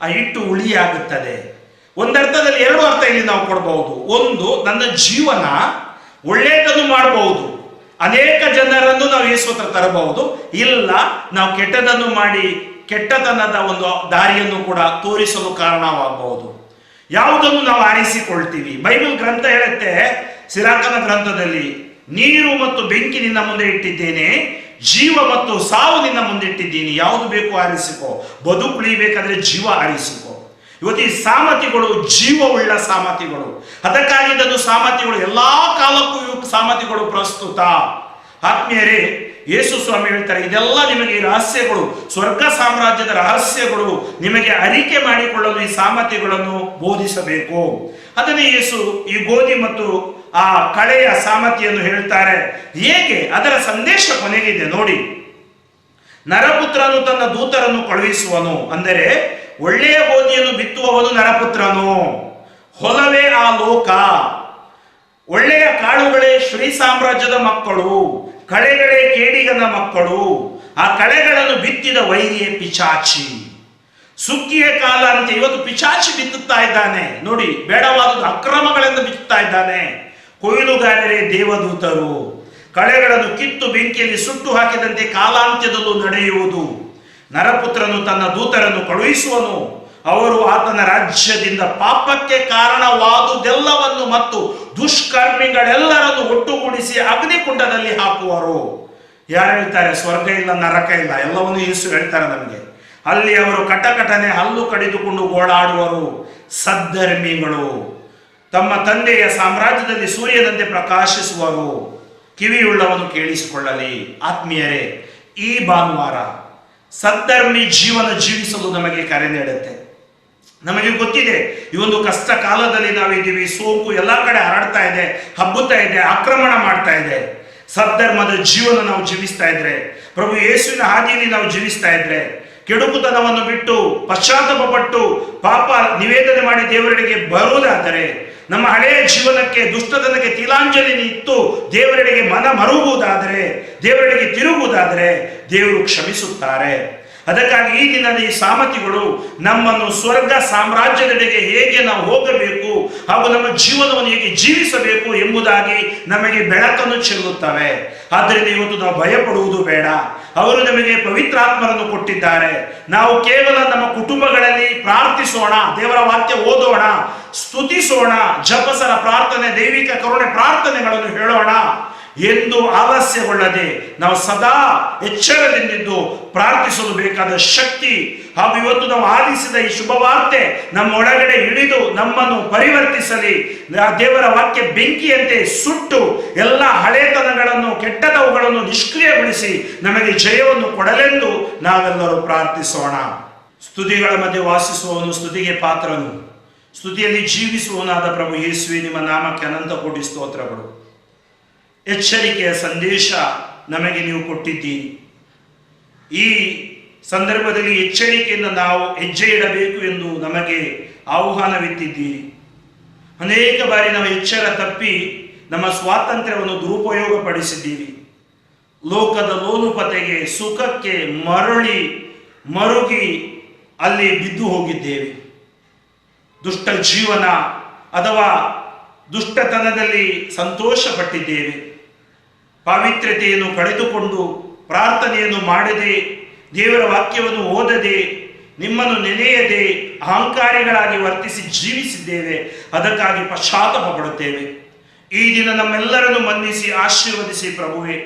ಆ ಹಿಟ್ಟು ಹುಳಿಯಾಗುತ್ತದೆ. ಒಂದರ್ಥದಲ್ಲಿ 2 ಅರ್ಥ ಇಲ್ಲಿ ನಾವು ಕೊಡಬಹುದು. ಒಂದು, ನನ್ನ ಜೀವನ ಒಳ್ಳೆಯದನ್ನು ಮಾಡಬಹುದು, ಅನೇಕ ಜನರನ್ನು ನಾವು ಯೇಸು ಹತ್ರ ತರಬಹುದು. ಇಲ್ಲ, ನಾವು ಕೆಟ್ಟದನ್ನು ಮಾಡಿ ಕೆಟ್ಟತನದ ಒಂದು ದಾರಿಯನ್ನು ಕೂಡ ತೋರಿಸಲು ಕಾರಣವಾಗಬಹುದು. ಯಾವುದನ್ನು ನಾವು ಆರಿಸಿಕೊಳ್ತೀವಿ? ಬೈಬಲ್ ಗ್ರಂಥ ಹೇಳುತ್ತೆ, ಸಿರಾಕನ ಗ್ರಂಥದಲ್ಲಿ, ನೀರು ಮತ್ತು ಬೆಂಕಿ ನಿನ್ನ ಮುಂದೆ ಇಟ್ಟಿದ್ದೇನೆ, ಜೀವ ಮತ್ತು ಸಾವು ನಿನ್ನ ಮುಂದೆ ಇಟ್ಟಿದ್ದೀನಿ, ಯಾವುದು ಬೇಕು ಆರಿಸಿಕೋ. ಬದುಕುಳಿಬೇಕಾದ್ರೆ ಜೀವ ಆರಿಸಿಕೋ. ಇವತ್ತು ಈ ಸಾಮತಿಗಳು ಜೀವವುಳ್ಳ ಸಾಮತಿಗಳು. ಅದಕ್ಕಾಗಿ ಇದನ್ನು ಸಾಮತಿಗಳು ಎಲ್ಲಾ ಕಾಲಕ್ಕೂ ಸಾಮತಿಗಳು ಪ್ರಸ್ತುತ. ಆತ್ಮೀಯರೇ, ಯೇಸು ಸ್ವಾಮಿ ಹೇಳ್ತಾರೆ, ಇದೆಲ್ಲ ನಿಮಗೆ ಈ ರಹಸ್ಯಗಳು, ಸ್ವರ್ಗ ಸಾಮ್ರಾಜ್ಯದ ರಹಸ್ಯಗಳು ನಿಮಗೆ ಅರಿಕೆ ಮಾಡಿಕೊಳ್ಳಲು ಈ ಸಾಮತಿಗಳನ್ನು ಬೋಧಿಸಬೇಕು. ಅದನ್ನೇ ಯೇಸು ಈ ಗೋಧಿ ಮತ್ತು ಆ ಕಳೆಯ ಸಾಮತಿಯನ್ನು ಹೇಳ್ತಾರೆ. ಹೇಗೆ? ಅದರ ಸಂದೇಶ ಕೊನೆಗಿದೆ ನೋಡಿ. ನರಪುತ್ರನು ತನ್ನ ದೂತರನ್ನು ಕಳುಹಿಸುವನು. ಅಂದರೆ ಒಳ್ಳೆಯ ಗೋಧಿಯನ್ನು ಬಿತ್ತುವವನು ನರಪುತ್ರನು. ಹೊಲವೇ ಆ ಲೋಕ. ಒಳ್ಳೆಯ ಕಾಳುಗಳೇ ಶ್ರೀ ಸಾಮ್ರಾಜ್ಯದ ಮಕ್ಕಳು, ಕಳೆಗಳೇ ಕೇಡಿಗನ ಮಕ್ಕಳು. ಆ ಕಳೆಗಳನ್ನು ಬಿತ್ತಿದ ವೈರಿಯೇ ಪಿಚಾಚಿ. ಸುಗ್ಗಿಯ ಕಾಲ ಅಂತ ಇವತ್ತು ಪಿಚಾಚಿ ಬಿತ್ತುತ್ತಾ ಇದ್ದಾನೆ ನೋಡಿ. ಬೇಡವಾದ ಅಕ್ರಮಗಳಿಂದ ಬಿತ್ತುತ್ತಾ ಇದ್ದಾನೆ. ಕೊಯ್ಲುಗಾರರೇ ದೇವದೂತರು. ಕಳೆಗಳನ್ನು ಕಿತ್ತು ಬೆಂಕಿಯಲ್ಲಿ ಸುಟ್ಟು ಹಾಕಿದಂತೆ ಕಾಲಾಂತ್ಯದಲ್ಲೂ ನಡೆಯುವುದು. ನರಪುತ್ರನು ತನ್ನ ದೂತರನ್ನು ಕಳುಹಿಸುವನು. ಅವರು ಆತನ ರಾಜ್ಯದಿಂದ ಪಾಪಕ್ಕೆ ಕಾರಣವಾದುದೆಲ್ಲವನ್ನು ಮತ್ತು ದುಷ್ಕರ್ಮಿಗಳೆಲ್ಲರನ್ನು ಒಟ್ಟುಗೂಡಿಸಿ ಅಗ್ನಿಕುಂಡದಲ್ಲಿ ಹಾಕುವರು. ಯಾರು ಹೇಳ್ತಾರೆ? ಸ್ವರ್ಗ ಇಲ್ಲ, ನರಕ ಇಲ್ಲ, ಎಲ್ಲವನ್ನೂ ಯೇಸು ಹೇಳ್ತಾರೆ ನಮಗೆ. ಅಲ್ಲಿ ಅವರು ಕಟಕಟನೆ ಹಲ್ಲು ಕಡಿದುಕೊಂಡು ಓಡಾಡುವರು. ಸದ್ಧರ್ಮಿಗಳು ತಮ್ಮ ತಂದೆಯ ಸಾಮ್ರಾಜ್ಯದಲ್ಲಿ ಸೂರ್ಯನಂತೆ ಪ್ರಕಾಶಿಸುವರು. ಕಿವಿಯುಳ್ಳವನು ಕೇಳಿಸಿಕೊಳ್ಳಲಿ. ಆತ್ಮೀಯರೇ, ಈ ಭಾನುವಾರ ಸದ್ಧರ್ಮಿ ಜೀವನ ಜೀವಿಸಲು ನಮಗೆ ಕರೆ ನೀಡುತ್ತೆ. ನಮಗೆ ಗೊತ್ತಿದೆ, ಈ ಒಂದು ಕಷ್ಟ ಕಾಲದಲ್ಲಿ ನಾವಿದ್ದೀವಿ. ಸೋಂಕು ಎಲ್ಲ ಕಡೆ ಹರಡ್ತಾ ಇದೆ, ಹಬ್ಬುತ್ತಾ ಇದೆ, ಆಕ್ರಮಣ ಮಾಡ್ತಾ ಇದೆ. ಸದ್ಧರ್ಮದ ಜೀವನ ನಾವು ಜೀವಿಸ್ತಾ ಇದ್ರೆ, ಪ್ರಭು ಯೇಸುವಿನ ಹಾದಿಯಲ್ಲಿ ನಾವು ಜೀವಿಸ್ತಾ ಇದ್ರೆ, ಕೆಡುಕುತನವನ್ನು ಬಿಟ್ಟು ಪಶ್ಚಾತ್ತಾಪ ಪಟ್ಟು ಪಾಪ ನಿವೇದನೆ ಮಾಡಿ ದೇವರೆಡೆಗೆ ಬರುವುದಾದರೆ, ನಮ್ಮ ಹಳೆಯ ಜೀವನಕ್ಕೆ ದುಷ್ಟತನಕ್ಕೆ ತಿಲಾಂಜಲಿ ಇತ್ತು ದೇವರೆಡೆಗೆ ಮನ ಮರುಗುವುದಾದರೆ, ದೇವರೆಡೆಗೆ ತಿರುಗುವುದಾದರೆ ದೇವರು ಕ್ಷಮಿಸುತ್ತಾರೆ. ಅದಕ್ಕಾಗಿ ಈ ದಿನದ ಈ ಸಾಮತಿಗಳು ನಮ್ಮನ್ನು ಸ್ವರ್ಗ ಸಾಮ್ರಾಜ್ಯದೆಡೆಗೆ ಹೇಗೆ ನಾವು ಹೋಗಬೇಕು ಹಾಗೂ ನಮ್ಮ ಜೀವನವನ್ನು ಹೇಗೆ ಜೀವಿಸಬೇಕು ಎಂಬುದಾಗಿ ನಮಗೆ ಬೆಳಕನ್ನು ಚೆಲ್ಲುತ್ತವೆ. ಆದ್ದರಿಂದ ಇವತ್ತು ನಾವು ಭಯಪಡುವುದು ಬೇಡ. ಅವರು ನಮಗೆ ಪವಿತ್ರಾತ್ಮರನ್ನು ಕೊಟ್ಟಿದ್ದಾರೆ. ನಾವು ಕೇವಲ ನಮ್ಮ ಕುಟುಂಬಗಳಲ್ಲಿ ಪ್ರಾರ್ಥಿಸೋಣ, ದೇವರ ವಾಕ್ಯ ಓದೋಣ, ಸ್ತುತಿಸೋಣ, ಜಪಸರ ಪ್ರಾರ್ಥನೆ, ದೈವಿಕ ಕರುಣೆ ಪ್ರಾರ್ಥನೆಗಳನ್ನು ಹೇಳೋಣ ಎಂದು ಆಲಸ್ಯಗೊಳ್ಳದೆ ನಾವು ಸದಾ ಎಚ್ಚರದಿಂದಿದ್ದು ಪ್ರಾರ್ಥಿಸಲು ಬೇಕಾದ ಶಕ್ತಿ ಹಾಗೂ ಇವತ್ತು ನಾವು ಆಲಿಸಿದ ಈ ಶುಭವಾರ್ತೆ ನಮ್ಮ ಒಳಗಡೆ ಇಳಿದು ನಮ್ಮನ್ನು ಪರಿವರ್ತಿಸಲಿ. ದೇವರ ವಾಕ್ಯ ಬೆಂಕಿಯಂತೆ ಸುಟ್ಟು ಎಲ್ಲ ಹಳೆತನಗಳನ್ನು, ಕೆಟ್ಟದವುಗಳನ್ನು ನಿಷ್ಕ್ರಿಯಗೊಳಿಸಿ ನಮಗೆ ಜಯವನ್ನು ಕೊಡಲೆಂದು ನಾವೆಲ್ಲರೂ ಪ್ರಾರ್ಥಿಸೋಣ. ಸ್ತುತಿಗಳ ಮಧ್ಯೆ ವಾಸಿಸುವವನು, ಸ್ತುತಿಗೆ ಪಾತ್ರನು, ಸ್ತುತಿಯಲ್ಲಿ ಜೀವಿಸುವವನಾದ ಪ್ರಭು ಯೇಸುವೆ, ನಿಮ್ಮ ನಾಮಕ್ಕೆ ಅನಂತ ಕೋಟಿ ಸ್ತೋತ್ರಗಳು. ಎಚ್ಚರಿಕೆಯ ಸಂದೇಶ ನಮಗೆ ನೀವು ಕೊಟ್ಟಿದ್ದೀರಿ. ಈ ಸಂದರ್ಭದಲ್ಲಿ ಎಚ್ಚರಿಕೆಯಿಂದ ನಾವು ಹೆಜ್ಜೆ ಇಡಬೇಕು ಎಂದು ನಮಗೆ ಆಹ್ವಾನವಿತ್ತಿದ್ದೀರಿ. ಅನೇಕ ಬಾರಿ ನಾವು ಎಚ್ಚರ ತಪ್ಪಿ ನಮ್ಮ ಸ್ವಾತಂತ್ರ್ಯವನ್ನು ದುರುಪಯೋಗಪಡಿಸಿದ್ದೀವಿ. ಲೋಕದ ಲೋಲುಪತೆಗೆ, ಸುಖಕ್ಕೆ ಮರುಗಿ ಅಲ್ಲಿ ಬಿದ್ದು ಹೋಗಿದ್ದೇವೆ. ದುಷ್ಟ ಜೀವನ ಅಥವಾ ದುಷ್ಟತನದಲ್ಲಿ ಸಂತೋಷ ಪಟ್ಟಿದ್ದೇವೆ. ಪಾವಿತ್ರ್ಯತೆಯನ್ನು ಕಳೆದುಕೊಂಡು ಪ್ರಾರ್ಥನೆಯನ್ನು ಮಾಡದೆ, ದೇವರ ವಾಕ್ಯವನ್ನು ಓದದೆ, ನಿಮ್ಮನ್ನು ನೆನೆಯದೆ ಅಹಂಕಾರಿಗಳಾಗಿ ವರ್ತಿಸಿ ಜೀವಿಸಿದ್ದೇವೆ. ಅದಕ್ಕಾಗಿ ಪಶ್ಚಾತ್ತಾಪ ಪಡುತ್ತೇವೆ. ಈ ದಿನ ನಮ್ಮೆಲ್ಲರನ್ನು ಮನ್ನಿಸಿ ಆಶೀರ್ವದಿಸಿ ಪ್ರಭುವೇ.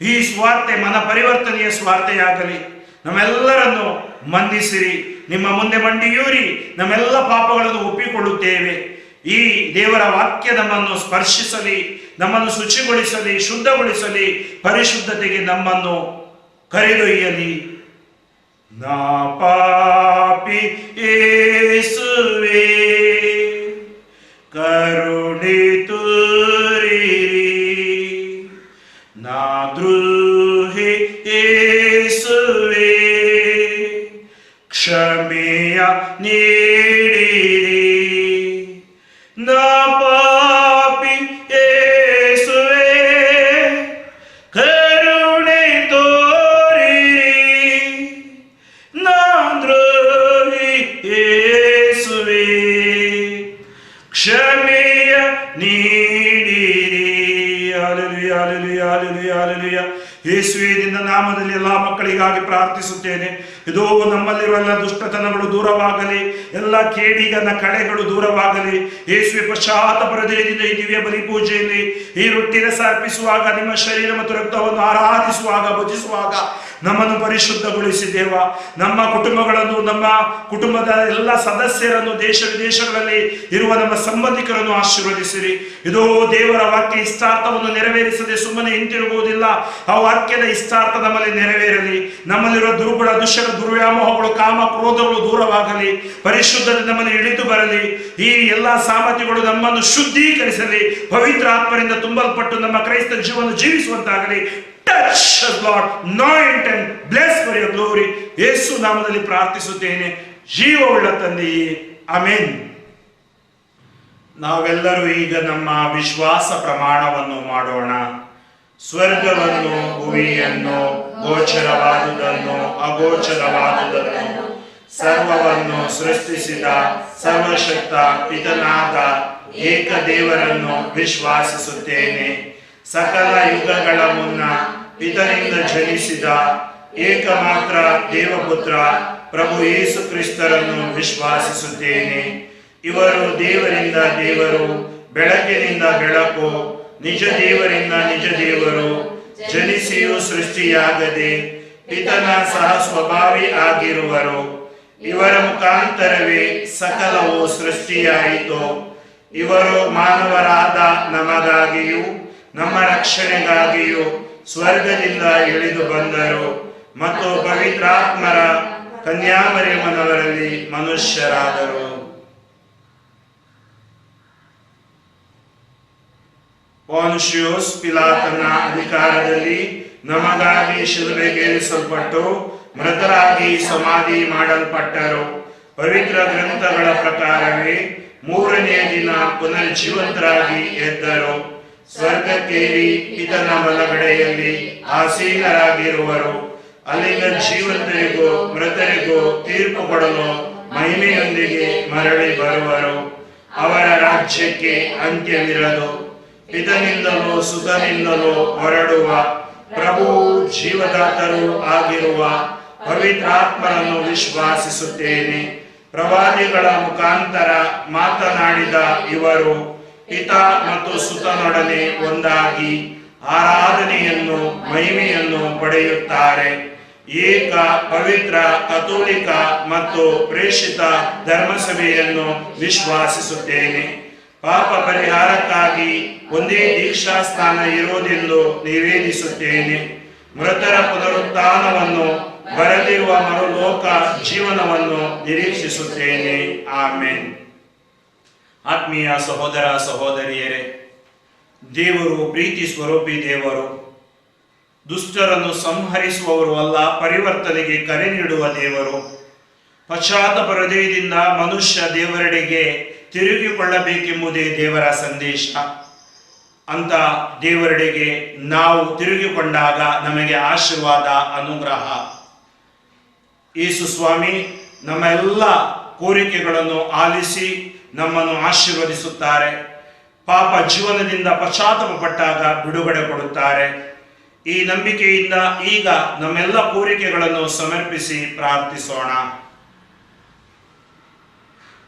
ಈ ಸ್ವಾರ್ಥ ಮನ ಪರಿವರ್ತನೆಯ ಸ್ವಾರ್ಥೆಯಾಗಲಿ. ನಮ್ಮೆಲ್ಲರನ್ನು ಮನ್ನಿಸಿರಿ. ನಿಮ್ಮ ಮುಂದೆ ಮಂಡಿಯೂರಿ ನಮ್ಮೆಲ್ಲ ಪಾಪಗಳನ್ನು ಒಪ್ಪಿಕೊಳ್ಳುತ್ತೇವೆ. ಈ ದೇವರ ವಾಕ್ಯ ನಮ್ಮನ್ನು ಸ್ಪರ್ಶಿಸಲಿ, ನಮ್ಮನ್ನು ಶುಚಿಗೊಳಿಸಲಿ, ಶುದ್ಧಗೊಳಿಸಲಿ, ಪರಿಶುದ್ಧತೆಗೆ ನಮ್ಮನ್ನು ಕರೆದೊಯ್ಯಲಿ. ನಾ ಪಾಪಿ ಯೇಸುವೇ ಕರುಣೆ ತೋರಿರಿ, ನಾ ದ್ರೋಹಿ ಯೇಸುವೇ ಕ್ಷಮೆಯ ನೀಡಿರಿ. ನಾ ಪಾಪಿ ಯೇಸುವೇ ಕರುಣೆ ತೋರಿರಿ, ನಾ ದ್ರೋಹಿ ಯೇಸುವೇ ಕ್ಷಮೆಯ ನೀಡಿರಿ. Hallelujah, hallelujah, hallelujah, hallelujah. ಯೇಸುವೇ ನಿನ್ನ ನಾಮದಲ್ಲಿ ಎಲ್ಲ ಮಕ್ಕಳಿಗಾಗಿ ಪ್ರಾರ್ಥಿಸುತ್ತೇನೆ. ಇದೋ ನಮ್ಮಲ್ಲಿರುವ ಎಲ್ಲ ದುಷ್ಟತನಗಳು ದೂರವಾಗಲಿ, ಎಲ್ಲ ಕೇಡಿಗನ ಕಳೆಗಳು ದೂರವಾಗಲಿ. ಯೇಸುವೆ, ಪಶ್ಚಾತ್ತಾಪ ಹೃದಯದಿಂದ ಈ ದಿವ್ಯ ಬಲಿ ಪೂಜೆಯಲ್ಲಿ ಈ ರೊಟ್ಟಿನ ಸಮರ್ಪಿಸುವಾಗ, ನಿಮ್ಮ ಶರೀರ ಮತ್ತು ರಕ್ತವನ್ನು ಆರಾಧಿಸುವಾಗ, ಭಜಿಸುವಾಗ ನಮ್ಮನ್ನು ಪರಿಶುದ್ಧಗೊಳಿಸಿದ್ದೇವ. ನಮ್ಮ ಕುಟುಂಬಗಳನ್ನು, ನಮ್ಮ ಕುಟುಂಬದ ಎಲ್ಲ ಸದಸ್ಯರನ್ನು, ದೇಶ ವಿದೇಶಗಳಲ್ಲಿ ಇರುವ ನಮ್ಮ ಸಂಬಂಧಿಕರನ್ನು ಆಶೀರ್ವದಿಸಿರಿ. ಇದೋ ದೇವರ ವಾಕ್ಯ ಇಷ್ಟಾರ್ಥವನ್ನು ನೆರವೇರಿಸದೆ ಸುಮ್ಮನೆ ಹಿಂತಿರುಗುವುದಿಲ್ಲ. ಆ ವಾಕ್ಯದ ಇಷ್ಟಾರ್ಥ ನಮ್ಮಲ್ಲಿ ನೆರವೇರಲಿ. ನಮ್ಮಲ್ಲಿರುವ ದುರ್ಗುಣ, ದುಶ್ಚಟ, ದುರ್ವ್ಯಾಮೋಹಗಳು, ಕಾಮ, ಕ್ರೋಧಗಳು ದೂರವಾಗಲಿ. ಪರಿಶುದ್ಧತೆ ನಮ್ಮನ್ನು ಇಳಿದು ಬರಲಿ. ಈ ಎಲ್ಲ ಸಾಮರ್ಥ್ಯಗಳು ನಮ್ಮನ್ನು ಶುದ್ಧೀಕರಿಸಲಿ. ಪವಿತ್ರ ಆತ್ಮರಿಂದ ತುಂಬಲ್ಪಟ್ಟು ನಮ್ಮ ಕ್ರೈಸ್ತ ಜೀವನ ಜೀವಿಸುವಂತಾಗಲಿ. Touch us, Lord, anoint and bless for your glory. ಯೇಸು ನಾಮದಲ್ಲಿ ಪ್ರಾರ್ಥಿಸುತ್ತೇನೆ, ಜೀವವುಳ್ಳ ತಂದೆಯೇ, ಆಮೆನ್. ನಾವೆಲ್ಲರೂ ಈಗ ನಮ್ಮ ವಿಶ್ವಾಸ ಪ್ರಮಾಣವನ್ನು ಮಾಡೋಣ. ಸ್ವರ್ಗವನ್ನು, ಭೂಮಿಯನ್ನು, ಗೋಚರವಾದುದನ್ನು, ಅಗೋಚರವಾದುದನ್ನು, ಸರ್ವವನ್ನು ಸೃಷ್ಟಿಸಿದ ಸರ್ವಶಕ್ತ ಪಿತನಾದ ಏಕ ದೇವರನ್ನು ವಿಶ್ವಾಸಿಸುತ್ತೇನೆ. ಸಕಲ ಯುಗಗಳ ಮುನ್ನ ಪಿತನಿಂದ ಜನಿಸಿದ ಏಕಮಾತ್ರ ದೇವಪುತ್ರ ಪ್ರಭು ಯೇಸು ಕ್ರಿಸ್ತರನ್ನು ವಿಶ್ವಾಸಿಸುತ್ತೇನೆ. ಇವರು ದೇವರಿಂದ ದೇವರು, ಬೆಳಕಿನಿಂದ ಬೆಳಕು, ನಿಜ ದೇವರಿಂದ ನಿಜ ದೇವರು, ಜನಿಸಿಯೂ ಸೃಷ್ಟಿಯಾಗದೆ ಪಿತನ ಸಹ ಸ್ವಭಾವಿ ಆಗಿರುವರು. ಇವರ ಮುಖಾಂತರವೇ ಸಕಲವು ಸೃಷ್ಟಿಯಾಯಿತು. ಇವರು ಮಾನವರಾದ ನಮಗಾಗಿಯೂ ನಮ್ಮ ರಕ್ಷಣೆಗಾಗಿಯೂ ಸ್ವರ್ಗದಿಂದ ಇಳಿದು ಬಂದರು ಮತ್ತು ಪವಿತ್ರಾತ್ಮರ ಕನ್ಯಾಮರಿಯಮ್ಮನವರಲ್ಲಿ ಮನುಷ್ಯರಾದರು. ಪೊನ್ಷಿಯೋಸ್ ಪಿಲಾತನ ಅಧಿಕಾರದಲ್ಲಿ ನಮಗಾಗಿ ಶಿಲುಬೆಗೇರಿಸಲ್ಪಟ್ಟು ಮೃತರಾಗಿ ಸಮಾಧಿ ಮಾಡಲ್ಪಟ್ಟರು. ಪವಿತ್ರ ಗ್ರಂಥಗಳ ಪ್ರಕಾರವೇ ಮೂರನೆಯ ದಿನ ಪುನರ್ಜೀವಂತರಾಗಿ ಎದ್ದರು. ಸ್ವರ್ಗಕ್ಕೇರಿ ಪಿತನ ಬಲಗಡೆಯಲ್ಲಿ ಆಸೀನರಾಗಿರುವರು. ಅಲ್ಲಿಂದ ಜೀವಂತರಿಗೂ ಮೃತರಿಗೂ ತೀರ್ಪು ಕೊಡಲು ಮಹಿಮೆಯೊಂದಿಗೆ ಮರಳಿ ಬರುವರು. ಅವರ ರಾಜ್ಯಕ್ಕೆ ಅಂತ್ಯವಿರದು. ಪಿತನಿಂದಲೂ ಸುತನಿಂದಲೂ ಹೊರಡುವ ಪ್ರಭು ಜೀವದಾತರೂ ಆಗಿರುವ ಪವಿತ್ರಾತ್ಮರನ್ನು ವಿಶ್ವಾಸಿಸುತ್ತೇನೆ. ಪ್ರವಾದಿಗಳ ಮುಖಾಂತರ ಮಾತನಾಡಿದ ಇವರು ಪಿತ ಮತ್ತು ಸುತನೊಡನೆ ಒಂದಾಗಿ ಆರಾಧನೆಯನ್ನು, ಮಹಿಮೆಯನ್ನು ಪಡೆಯುತ್ತಾರೆ. ಏಕ ಪವಿತ್ರ ಕಥೋಲಿಕ ಮತ್ತು ಪ್ರೇಷಿತ ಧರ್ಮಸಭೆಯನ್ನು ವಿಶ್ವಾಸಿಸುತ್ತೇನೆ. ಪಾಪ ಪರಿಹಾರಕ್ಕಾಗಿ ಒಂದೇ ದೀಕ್ಷಾ ಸ್ಥಾನ ಇರುವುದೆಂದು ನಿವೇದಿಸುತ್ತೇನೆ. ಮೃತರ ಪುನರುತ್ಥಾನವನ್ನು, ಬರಲಿರುವ ಮರುಲೋಕ ಜೀವನವನ್ನು ನಿರೀಕ್ಷಿಸುತ್ತೇನೆ. ಆಮೆನ್. ಆತ್ಮೀಯ ಸಹೋದರ ಸಹೋದರಿಯರೇ, ದೇವರು ಪ್ರೀತಿ ಸ್ವರೂಪಿ ದೇವರು. ದುಷ್ಟರನ್ನು ಸಂಹರಿಸುವವರು ಅಲ್ಲ, ಪರಿವರ್ತನೆಗೆ ಕರೆ ನೀಡುವ ದೇವರು. ಪಶ್ಚಾತ್ತಾಪ ಹೃದಯದಿಂದ ಮನುಷ್ಯ ದೇವರೆಡೆಗೆ ತಿರುಗಿಕೊಳ್ಳಬೇಕೆಂಬುದೇ ದೇವರ ಸಂದೇಶ. ಅಂತ ದೇವರೆಡೆಗೆ ನಾವು ತಿರುಗಿಕೊಂಡಾಗ ನಮಗೆ ಆಶೀರ್ವಾದ, ಅನುಗ್ರಹ. ಯೇಸು ಸ್ವಾಮಿ ನಮ್ಮ ಎಲ್ಲ ಕೋರಿಕೆಗಳನ್ನು ಆಲಿಸಿ ನಮ್ಮನ್ನು ಆಶೀರ್ವದಿಸುತ್ತಾರೆ. ಪಾಪ ಜೀವನದಿಂದ ಪಶ್ಚಾತ್ತಾಪ ಪಟ್ಟಾಗ ಬಿಡುಗಡೆ ಕೊಡುತ್ತಾರೆ. ಈ ನಂಬಿಕೆಯಿಂದ ಈಗ ನಮ್ಮೆಲ್ಲ ಕೋರಿಕೆಗಳನ್ನು ಸಮರ್ಪಿಸಿ ಪ್ರಾರ್ಥಿಸೋಣ.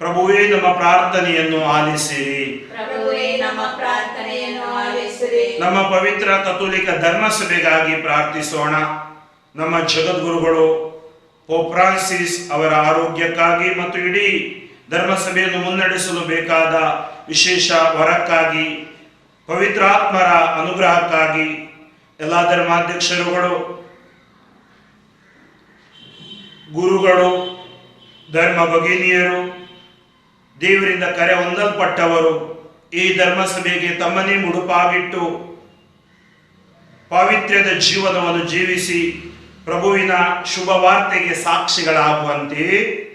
ಪ್ರಭುವೇ ನಮ್ಮ ಪ್ರಾರ್ಥನೆಯನ್ನು ಆಲಿಸಿರಿ. ಪ್ರಭುವೇ ನಮ್ಮ ಪ್ರಾರ್ಥನೆಯನ್ನು ಆಲಿಸಿರಿ. ನಮ್ಮ ಪವಿತ್ರ ಕಥೋಲಿಕ ಧರ್ಮಸಭೆಗಾಗಿ ಪ್ರಾರ್ಥಿಸೋಣ. ನಮ್ಮ ಜಗದ್ಗುರುಗಳು ಪೋಪ್ ಫ್ರಾನ್ಸಿಸ್ ಅವರ ಆರೋಗ್ಯಕ್ಕಾಗಿ ಮತ್ತು ಇಡೀ ಧರ್ಮಸಭೆಯನ್ನು ಮುನ್ನಡೆಸಲು ಬೇಕಾದ ವಿಶೇಷ ವರಕ್ಕಾಗಿ, ಪವಿತ್ರಾತ್ಮರ ಅನುಗ್ರಹಕ್ಕಾಗಿ ಎಲ್ಲ ಧರ್ಮಾಧ್ಯಕ್ಷರುಗಳು, ಗುರುಗಳು, ಧರ್ಮ ಭಗಿನಿಯರು, ದೇವರಿಂದ ಕರೆ ಹೊಂದಲ್ಪಟ್ಟವರು ಈ ಧರ್ಮಸಭೆಗೆ ತಮ್ಮನ್ನೇ ಮುಡುಪಾಗಿಟ್ಟು ಪಾವಿತ್ರ್ಯದ ಜೀವನವನ್ನು ಜೀವಿಸಿ ಪ್ರಭುವಿನ ಶುಭ ವಾರ್ತೆಗೆ ಸಾಕ್ಷಿಗಳಾಗುವಂತೆ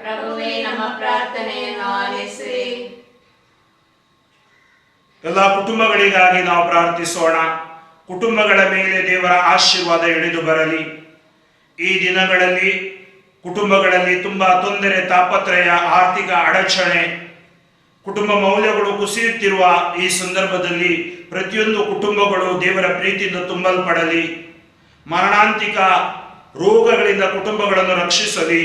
ಪ್ರಭುವೇ ನಮ್ಮ ಪ್ರಾರ್ಥನೆಯನ್ನು ಆಲಿಸಿರಿ. ಎಲ್ಲ ಕುಟುಂಬಗಳಿಗಾಗಿ ನಾವು ಪ್ರಾರ್ಥಿಸೋಣ. ಕುಟುಂಬಗಳ ಮೇಲೆ ದೇವರ ಆಶೀರ್ವಾದ ಇಳಿದು ಬರಲಿ. ಈ ದಿನಗಳಲ್ಲಿ ಕುಟುಂಬಗಳಲ್ಲಿ ತುಂಬಾ ತೊಂದರೆ, ತಾಪತ್ರಯ, ಆರ್ಥಿಕ ಅಡಚಣೆ, ಕುಟುಂಬ ಮೌಲ್ಯಗಳು ಕುಸಿಯುತ್ತಿರುವ ಈ ಸಂದರ್ಭದಲ್ಲಿ ಪ್ರತಿಯೊಂದು ಕುಟುಂಬಗಳು ದೇವರ ಪ್ರೀತಿಯಿಂದ ತುಂಬಲ್ಪಡಲಿ. ಮರಣಾಂತಿಕ ರೋಗಗಳಿಂದ ಕುಟುಂಬಗಳನ್ನು ರಕ್ಷಿಸಲಿ.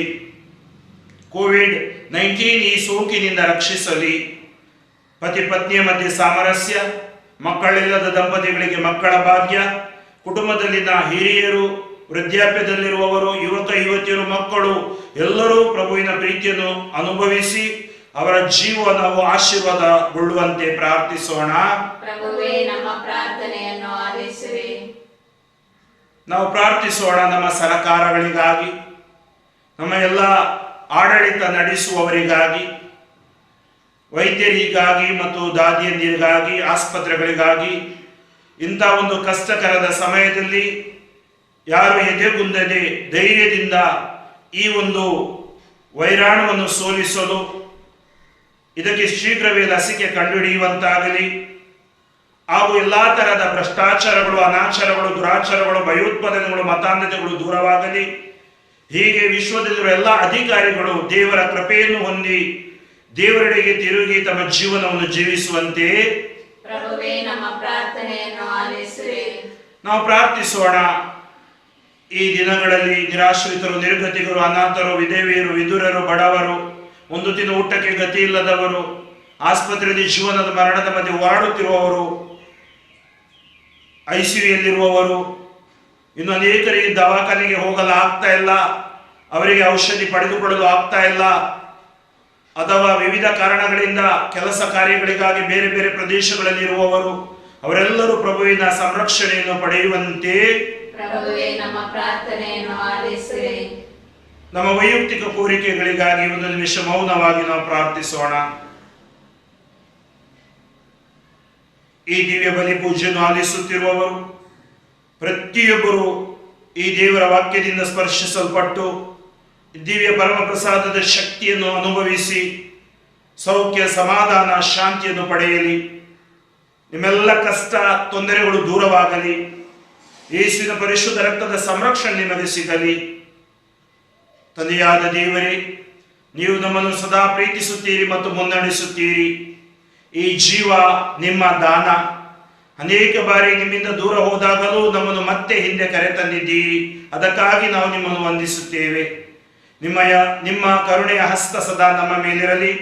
ಕೋವಿಡ್-19 ಈ ಸೋಂಕಿನಿಂದ ರಕ್ಷಿಸಲಿ. ಪತಿ ಪತ್ನಿಯ ಮಧ್ಯೆ ಸಾಮರಸ್ಯ, ಮಕ್ಕಳಿಲ್ಲದ ದಂಪತಿಗಳಿಗೆ ಮಕ್ಕಳ ಭಾಗ್ಯ, ಕುಟುಂಬದಲ್ಲಿನ ಹಿರಿಯರು, ವೃದ್ಧಾಪ್ಯದಲ್ಲಿರುವವರು, ಯುವಕ ಯುವತಿಯರು, ಮಕ್ಕಳು ಎಲ್ಲರೂ ಪ್ರಭುವಿನ ಪ್ರೀತಿಯನ್ನು ಅನುಭವಿಸಿ ಅವರ ಜೀವನವು ಆಶೀರ್ವಾದಗೊಳ್ಳುವಂತೆ ಪ್ರಾರ್ಥಿಸೋಣ. ಪ್ರಭುವೇ ನಮ್ಮ ಪ್ರಾರ್ಥನೆಯನ್ನು ಆಲಿಸಿರಿ. ನಾವು ಪ್ರಾರ್ಥಿಸೋಣ ನಮ್ಮ ಸರಕಾರಗಳಿಗಾಗಿ, ನಮ್ಮ ಎಲ್ಲ ಆಡಳಿತ ನಡೆಸುವವರಿಗಾಗಿ, ವೈದ್ಯರಿಗಾಗಿ ಮತ್ತು ದಾದಿಯಂದಿರಿಗಾಗಿ, ಆಸ್ಪತ್ರೆಗಳಿಗಾಗಿ. ಇಂಥ ಒಂದು ಕಷ್ಟಕರದ ಸಮಯದಲ್ಲಿ ಯಾರು ಎದೆಗುಂದದೆ ಧೈರ್ಯದಿಂದ ಈ ಒಂದು ವೈರಾಣುವನ್ನು ಸೋಲಿಸಲು, ಇದಕ್ಕೆ ಶೀಘ್ರವೇ ಲಸಿಕೆ ಕಂಡುಹಿಡಿಯುವಂತಾಗಲಿ. ಹಾಗೂ ಎಲ್ಲಾ ತರಹದ ಭ್ರಷ್ಟಾಚಾರಗಳು, ಅನಾಚಾರಗಳು, ದುರಾಚಾರಗಳು, ಭಯೋತ್ಪಾದನೆಗಳು, ಮತಾಂಧತೆಗಳು ದೂರವಾಗಲಿ. ಹೀಗೆ ವಿಶ್ವದಲ್ಲಿರುವ ಎಲ್ಲ ಅಧಿಕಾರಿಗಳು ದೇವರ ಕೃಪೆಯನ್ನು ಹೊಂದಿ ದೇವರೆಡೆಗೆ ತಿರುಗಿ ತಮ್ಮ ಜೀವನವನ್ನು ಜೀವಿಸುವಂತೆ ಪ್ರಭುವೇ ನಮ್ಮ ಪ್ರಾರ್ಥನೆಯನ್ನು ಆಲಿಸಿರಿ. ನಾವು ಪ್ರಾರ್ಥಿಸೋಣ. ಈ ದಿನಗಳಲ್ಲಿ ನಿರಾಶ್ರಿತರು, ನಿರ್ಗತಿಕರು, ಅನಾಥರು, ವಿಧವೆಯರು, ವಿಧುರರು, ಬಡವರು, ಒಂದು ದಿನ ಊಟಕ್ಕೆ ಗತಿ ಇಲ್ಲದವರು, ಆಸ್ಪತ್ರೆಯಲ್ಲಿ ಜೀವನದ ಮರಣದ ಮಧ್ಯೆ ಹೋರಾಡುತ್ತಿರುವವರು, ICUಯಲ್ಲಿರುವವರು, ಇನ್ನು ಅನೇಕರಿಗೆ ದವಾಖಾನೆಗೆ ಹೋಗಲು ಆಗ್ತಾ ಇಲ್ಲ, ಅವರಿಗೆ ಔಷಧಿ ಪಡೆದುಕೊಳ್ಳಲು ಆಗ್ತಾ ಇಲ್ಲ, ಅಥವಾ ವಿವಿಧ ಕಾರಣಗಳಿಂದ ಕೆಲಸ ಕಾರ್ಯಗಳಿಗಾಗಿ ಬೇರೆ ಬೇರೆ ಪ್ರದೇಶಗಳಲ್ಲಿ ಇರುವವರು, ಅವರೆಲ್ಲರೂ ಪ್ರಭುವಿನ ಸಂರಕ್ಷಣೆಯನ್ನು ಪಡೆಯುವಂತೆ ಪ್ರಭುವೇ ನಮ್ಮ ಪ್ರಾರ್ಥನೆಯನ್ನು ಆಲಿಸಿರಿ. ನಮ್ಮ ವೈಯಕ್ತಿಕ ಕೋರಿಕೆಗಳಿಗಾಗಿ ಒಂದು ನಿಮಿಷ ಮೌನವಾಗಿ ನಾವು ಪ್ರಾರ್ಥಿಸೋಣ. ಈ ದಿವ್ಯ ಬಲಿ ಪೂಜೆಯನ್ನು ಆಲಿಸುತ್ತಿರುವವರು ಪ್ರತಿಯೊಬ್ಬರು ಈ ದೇವರ ವಾಕ್ಯದಿಂದ ಸ್ಪರ್ಶಿಸಲ್ಪಟ್ಟು ದಿವ್ಯ ಪರಮ ಪ್ರಸಾದದ ಶಕ್ತಿಯನ್ನು ಅನುಭವಿಸಿ ಸೌಖ್ಯ, ಸಮಾಧಾನ, ಶಾಂತಿಯನ್ನು ಪಡೆಯಲಿ. ನಿಮ್ಮೆಲ್ಲ ಕಷ್ಟ, ತೊಂದರೆಗಳು ದೂರವಾಗಲಿ. ಯೇಸುವಿನ ಪರಿಶುದ್ಧ ರಕ್ತದ ಸಂರಕ್ಷಣೆ ನಿಮಗೆ ಸಿಗಲಿ. ತಂದೆಯಾದ ದೇವರೇ, ನೀವು ನಮ್ಮನ್ನು ಸದಾ ಪ್ರೀತಿಸುತ್ತೀರಿ ಮತ್ತು ಮುನ್ನಡೆಸುತ್ತೀರಿ. ಈ ಜೀವ ನಿಮ್ಮ ದಾನ. ಅನೇಕ ಬಾರಿ ನಿಮ್ಮಿಂದ ದೂರ ಹೋದಾಗಲೂ ನಮ್ಮನ್ನು ಮತ್ತೆ ಹಿಂದೆ ಕರೆತಂದಿದ್ದೀರಿ. ಅದಕ್ಕಾಗಿ ನಾವು ನಿಮ್ಮನ್ನು ವಂದಿಸುತ್ತೇವೆ. ನಿಮ್ಮ ಕರುಣೆಯ ಹಸ್ತ ಸದಾ ನಮ್ಮ ಮೇಲಿರಲಿ.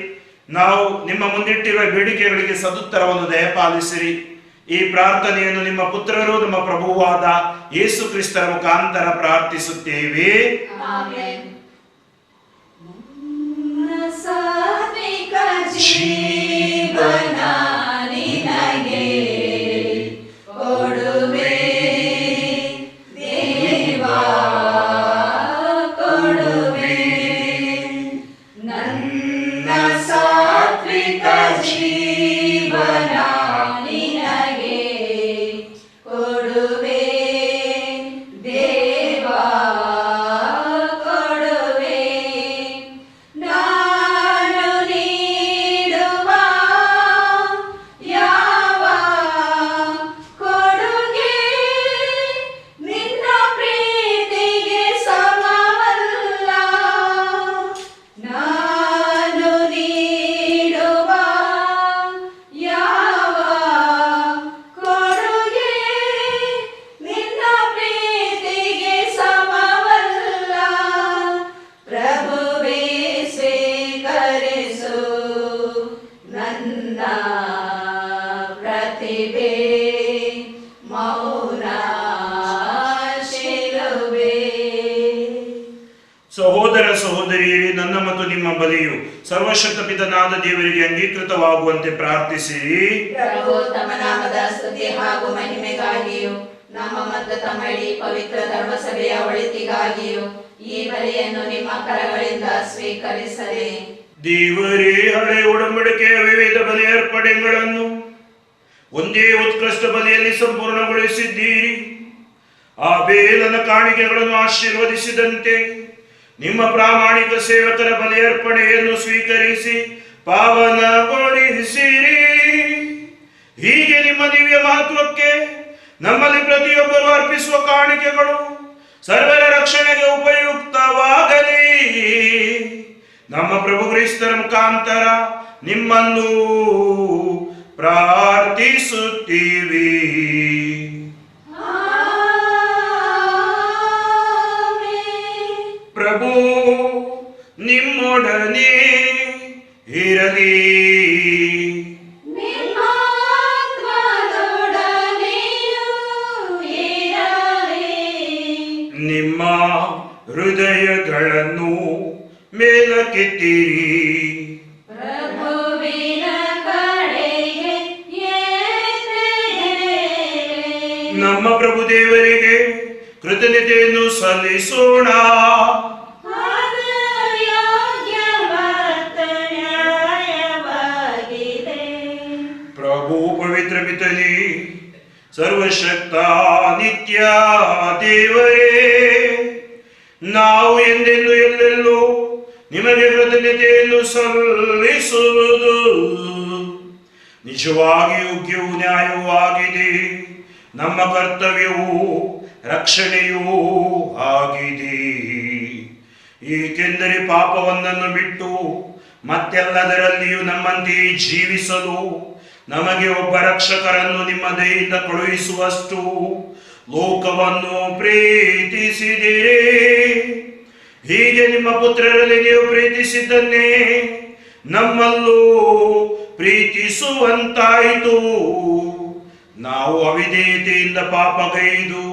ನಾವು ನಿಮ್ಮ ಮುಂದಿಟ್ಟಿರುವ ಬೇಡಿಕೆಗಳಿಗೆ ಸದುತ್ತರವನ್ನು ದಯಪಾಲಿಸಿರಿ. ಈ ಪ್ರಾರ್ಥನೆಯನ್ನು ನಿಮ್ಮ ಪುತ್ರರು, ನಮ್ಮ ಪ್ರಭುವಾದ ಯೇಸು ಕ್ರಿಸ್ತರ ಮುಖಾಂತರ ಪ್ರಾರ್ಥಿಸುತ್ತೇವೆ. ಆಮೆನ್. ಸಾತ್ವಿಕ ಜೀವನ ನಿನಗೆ ಕೊಡುವೆ ದೇವಾ, ಕೊಡುವೆ. ನನ್ನ ಸಾತ್ವಿಕ ಜೀವನ ನಿನಗೆ ಕೊಡುವೆ ಸಹೋದರಿಯರೇ, ನನ್ನ ಮತ್ತು ನಿಮ್ಮ ಬಲಿಯು ಸರ್ವಶಕ್ತ ಪಿತನಾದ ದೇವರಿಗೆ ಅಂಗೀಕೃತವಾಗುವಂತೆ ಪ್ರಾರ್ಥಿಸಿರಿ. ಪ್ರಭು ತಮ್ಮ ನಾಮದ ಸ್ತುತಿ ಹಾಗೂ ಮಹಿಮೆಗಾಗಿಯೂ ನಮ್ಮ ಮತ್ತು ತಮ್ಮ ಇಡೀ ಪವಿತ್ರ ಧರ್ಮಸಭೆಯ ಒಳಿತಿಗಾಗಿಯೂ ಈ ಬಲಿಯನ್ನು ನಿಮ್ಮ ಕರಗಳಿಂದ ಸ್ವೀಕರಿಸಲಿ. ದೇವರೇ, ಹಳೆ ಒಡಂಬಡಿಕೆಯ ವಿವಿಧ ಬಲಿ ಅರ್ಪಣೆಗಳನ್ನು ಒಂದೇ ಉತ್ಕೃಷ್ಟ ಬಲಿಯಲ್ಲಿ ಸಂಪೂರ್ಣಗೊಳಿಸಿದ್ದೀರಿ. ಆ ಬೇಲನ ಕಾಣಿಕೆಗಳನ್ನು ಆಶೀರ್ವದಿಸಿದಂತೆ ನಿಮ್ಮ ಪ್ರಾಮಾಣಿಕ ಸೇವಕರ ಬಲಿ ಅರ್ಪಣೆಯನ್ನು ಸ್ವೀಕರಿಸಿ ಪಾವನಗೊಳಿಸಿರಿ. ಹೀಗೆ ನಿಮ್ಮ ದಿವ್ಯ ಮಹತ್ವಕ್ಕೆ ನಮ್ಮಲ್ಲಿ ಪ್ರತಿಯೊಬ್ಬರು ಅರ್ಪಿಸುವ ಕಾಣಿಕೆಗಳು ಸರ್ವರ ರಕ್ಷಣೆಗೆ ಉಪಯುಕ್ತವಾಗಲಿ. ನಮ್ಮ ಪ್ರಭು ಕ್ರಿಸ್ತರ ಮುಖಾಂತರ ನಿಮ್ಮನ್ನು ಪ್ರಾರ್ಥಿಸುತ್ತೀವಿ. ಪ್ರಭು ನಿಮ್ಮೊಡನೆ ಇರಲಿ. ನಿಮ್ಮ ಹೃದಯಗಳನ್ನು ಮೇಲಕ್ಕೆತ್ತಿರಿ. ನಮ್ಮ ಪ್ರಭು ದೇವರಿಗೆ ಕೃತಜ್ಞತೆಯನ್ನು ಸಲ್ಲಿಸೋಣ. ಪ್ರಭು ಪವಿತ್ರ ಪಿತನೇ, ಸರ್ವಶಕ್ತ ನಿತ್ಯ ದೇವರೇ, ನಾವು ಎಂದೆಂದು ಎಲ್ಲೆಲ್ಲೂ ನಿಮಗೆ ಕೃತಜ್ಞತೆಯನ್ನು ಸಲ್ಲಿಸುವುದು ನಿಜವಾಗಿ ಯೋಗ್ಯವೂ ನ್ಯಾಯವೂ ಆಗಿದೆ. ನಮ್ಮ ಕರ್ತವ್ಯವೂ ರಕ್ಷಣೆಯೂ ಆಗಿದೆ. ಏಕೆಂದರೆ ಪಾಪವೊಂದನ್ನು ಬಿಟ್ಟು ಮತ್ತೆಲ್ಲದರಲ್ಲಿಯೂ ನಮ್ಮಂತೆಯೇ ಜೀವಿಸಲು ನಮಗೆ ಒಬ್ಬ ರಕ್ಷಕರನ್ನು ನಿಮ್ಮ ದಯೆಯಿಂದ ಕಳುಹಿಸುವಷ್ಟು ಲೋಕವನ್ನು ಪ್ರೀತಿಸಿದಿರಿ. ಹೀಗೆ ನಿಮ್ಮ ಪುತ್ರರಲ್ಲಿ ನೀವು ಪ್ರೀತಿಸಿದ್ದನ್ನೇ ನಮ್ಮಲ್ಲೂ ಪ್ರೀತಿಸುವಂತಾಯಿತು. ನಾವು ಅವಿಧೇಯತೆಯಿಂದ ಪಾಪಗೈದು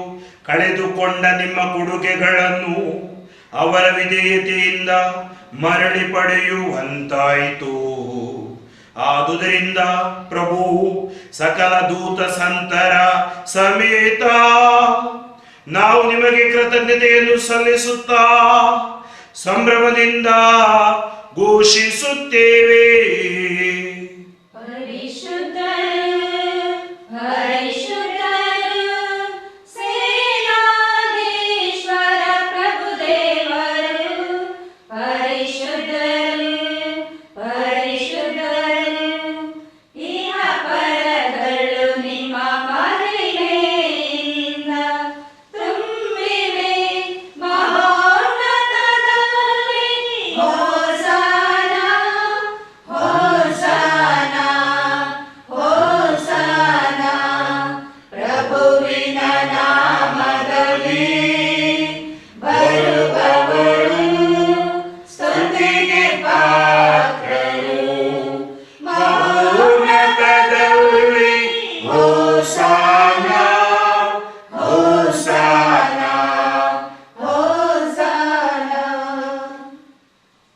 ಕಳೆದುಕೊಂಡ ನಿಮ್ಮ ಕೊಡುಗೆಗಳನ್ನು ಅವರ ವಿಧೇಯತೆಯಿಂದ ಮರಳಿ ಪಡೆಯುವಂತಾಯಿತು. ಆದುದರಿಂದ ಪ್ರಭು ಸಕಲ ದೂತ ಸಂತರ ಸಮೇತ ನಾವು ನಿಮಗೆ ಕೃತಜ್ಞತೆಯನ್ನು ಸಲ್ಲಿಸುತ್ತಾ ಸಂಭ್ರಮದಿಂದ ಘೋಷಿಸುತ್ತೇವೆ.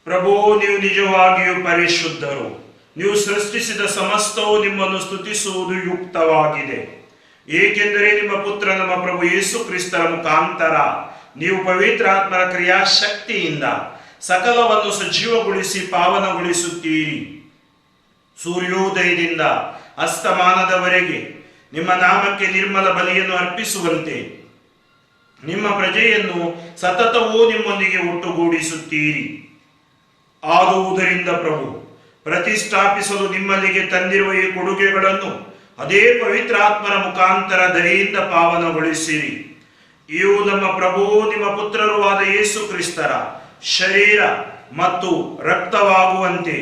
ಪ್ರಭು, ನೀವು ನಿಜವಾಗಿಯೂ ಪರಿಶುದ್ಧರು. ನೀವು ಸೃಷ್ಟಿಸಿದ ಸಮಸ್ತವು ನಿಮ್ಮನ್ನು ಸ್ತುತಿಸುವುದು ಯುಕ್ತವಾಗಿದೆ. ಏಕೆಂದರೆ ನಿಮ್ಮ ಪುತ್ರ ನಮ್ಮ ಪ್ರಭು ಯೇಸು ಕ್ರಿಸ್ತರ ಮುಖಾಂತರ ನೀವು ಪವಿತ್ರಾತ್ಮರ ಕ್ರಿಯಾಶಕ್ತಿಯಿಂದ ಸಕಲವನ್ನು ಸಜೀವಗೊಳಿಸಿ ಪಾವನಗೊಳಿಸುತ್ತೀರಿ. ಸೂರ್ಯೋದಯದಿಂದ ಅಸ್ತಮಾನದವರೆಗೆ ನಿಮ್ಮ ನಾಮಕ್ಕೆ ನಿರ್ಮಲ ಬಲಿಯನ್ನು ಅರ್ಪಿಸುವಂತೆ ನಿಮ್ಮ ಪ್ರಜೆಯನ್ನು ಸತತವೂ ನಿಮ್ಮೊಂದಿಗೆ ಒಟ್ಟುಗೂಡಿಸುತ್ತೀರಿ. ಆದುದರಿಂದ ಪ್ರಭು, ಪ್ರತಿಷ್ಠಾಪಿಸಲು ನಿಮ್ಮಲ್ಲಿಗೆ ತಂದಿರುವ ಈ ಕೊಡುಗೆಗಳನ್ನು ಅದೇ ಪವಿತ್ರಾತ್ಮರ ಮುಖಾಂತರ ದಯೆಯಿಂದ ಪಾವನಗೊಳಿಸಿರಿ. ಇವು ನಮ್ಮ ಪ್ರಭು ನಿಮ್ಮ ಪುತ್ರರೂ ಆದ ಯೇಸು ಕ್ರಿಸ್ತರ ಶರೀರ ಮತ್ತು ರಕ್ತವಾಗುವಂತೆ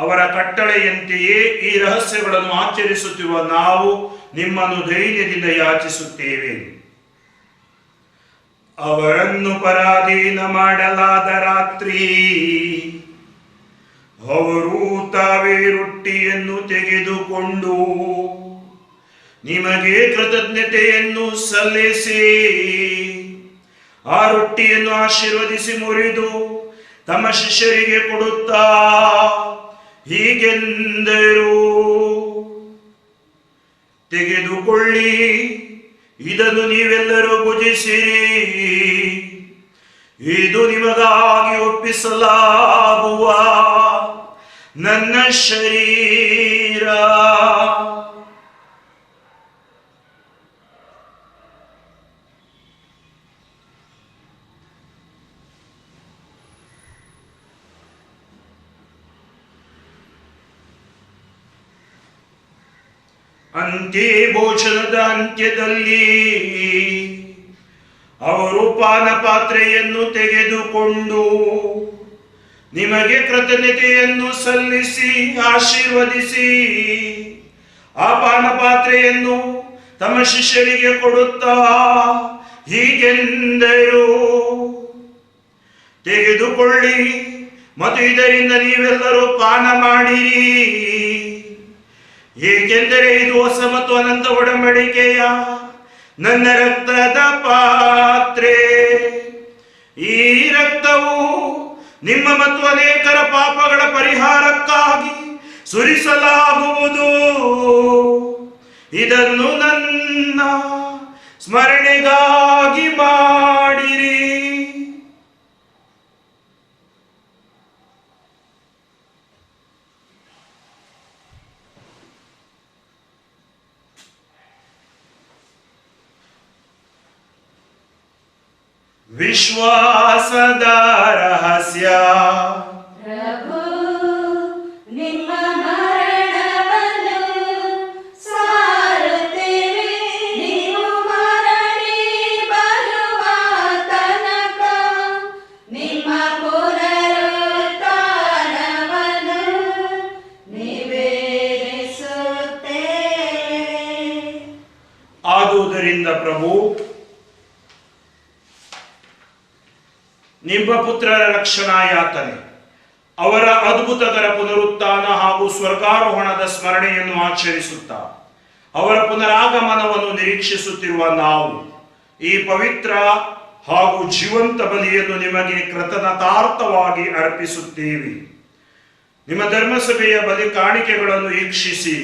ಅವರ ಕಟ್ಟಳೆಯಂತೆಯೇ ಈ ರಹಸ್ಯಗಳನ್ನು ಆಚರಿಸುತ್ತಿರುವ ನಾವು ನಿಮ್ಮನ್ನು ಧೈರ್ಯದಿಂದ ಯಾಚಿಸುತ್ತೇವೆ. ಅವರನ್ನು ಪರಾಧೀನ ಮಾಡಲಾದ ರಾತ್ರಿ ಅವರು ತಾವೇ ರೊಟ್ಟಿಯನ್ನು ತೆಗೆದುಕೊಂಡು ನಿಮಗೆ ಕೃತಜ್ಞತೆಯನ್ನು ಸಲ್ಲಿಸಿ ಆ ರೊಟ್ಟಿಯನ್ನು ಆಶೀರ್ವದಿಸಿ ಮುರಿದು ತಮ್ಮ ಶಿಷ್ಯರಿಗೆ ಕೊಡುತ್ತಾ ಹೀಗೆಂದರು, ತೆಗೆದುಕೊಳ್ಳಿ, ಇದನ್ನು ನೀವೆಲ್ಲರೂ ಭುಜಿಸಿರಿ. ಇದು ನಿಮಗಾಗಿ ಒಪ್ಪಿಸಲಾಗುವ ನನ್ನ ಶರೀರ. ಅಂತ್ಯ ಭೋಜನದ ಅಂತ್ಯದಲ್ಲಿ ಅವರು ಪಾನಪಾತ್ರೆಯನ್ನು ತೆಗೆದುಕೊಂಡು ನಿಮಗೆ ಕೃತಜ್ಞತೆಯನ್ನು ಸಲ್ಲಿಸಿ ಆಶೀರ್ವದಿಸಿ ಆ ಪಾನಪಾತ್ರೆಯನ್ನು ತಮ್ಮ ಶಿಷ್ಯರಿಗೆ ಕೊಡುತ್ತಾ ಹೀಗೆಂದರು, ತೆಗೆದುಕೊಳ್ಳಿ ಮತ್ತು ಇದರಿಂದ ನೀವೆಲ್ಲರೂ ಪಾನ ಮಾಡಿರಿ. ಏಕೆಂದರೆ ಇದು ಹೊಸ ಮತ್ತು ಅನಂತ ಒಡಂಬಡಿಕೆಯ ನನ್ನ ರಕ್ತದ ಪಾತ್ರೆ. ಈ ರಕ್ತವು ನಿಮ್ಮ ಮತ್ತು ಅನೇಕರ ಪಾಪಗಳ ಪರಿಹಾರಕ್ಕಾಗಿ ಸುರಿಸಲಾಗುವುದು. ಇದನ್ನು ನನ್ನ ಸ್ಮರಣೆಗಾಗಿ ಮಾಡಿರಿ. ವಿಶ್ವಾಸದ ರಹಸ್ಯ. ಪ್ರಭು, ನಿಮ್ಮ ಮರಣವನ್ನು ಸಾರುತ್ತೇವೆ. ನೀವು ಮರಳಿ ಬರುವ ತನಕ ನಿಮ್ಮ ಪುನರುತ್ಥಾನವನ್ನು ನಿವೇದಿಸುತ್ತೇವೆ. ಆದುದರಿಂದ ಪ್ರಭು, ನಿಮ್ಮ ಪುತ್ರರ ರಕ್ಷಣಾ ಯಾತನೆ, ಅವರ ಅದ್ಭುತಕರ ಪುನರುತ್ಥಾನ ಹಾಗೂ ಸ್ವರ್ಗಾರೋಹಣದ ಸ್ಮರಣೆಯನ್ನು ಆಚರಿಸುತ್ತಾ ಅವರ ಪುನರಾಗಮನವನ್ನು ನಿರೀಕ್ಷಿಸುತ್ತಿರುವ ನಾವು ಈ ಪವಿತ್ರ ಹಾಗೂ ಜೀವಂತ ಬಲಿಯನ್ನು ನಿಮಗೆ ಕೃತಜ್ಞತಾರ್ಥವಾಗಿ ಅರ್ಪಿಸುತ್ತೇವೆ. ನಿಮ್ಮ ಧರ್ಮಸಭೆಯ ಬಲಿ ಕಾಣಿಕೆಗಳನ್ನು ವೀಕ್ಷಿಸಿ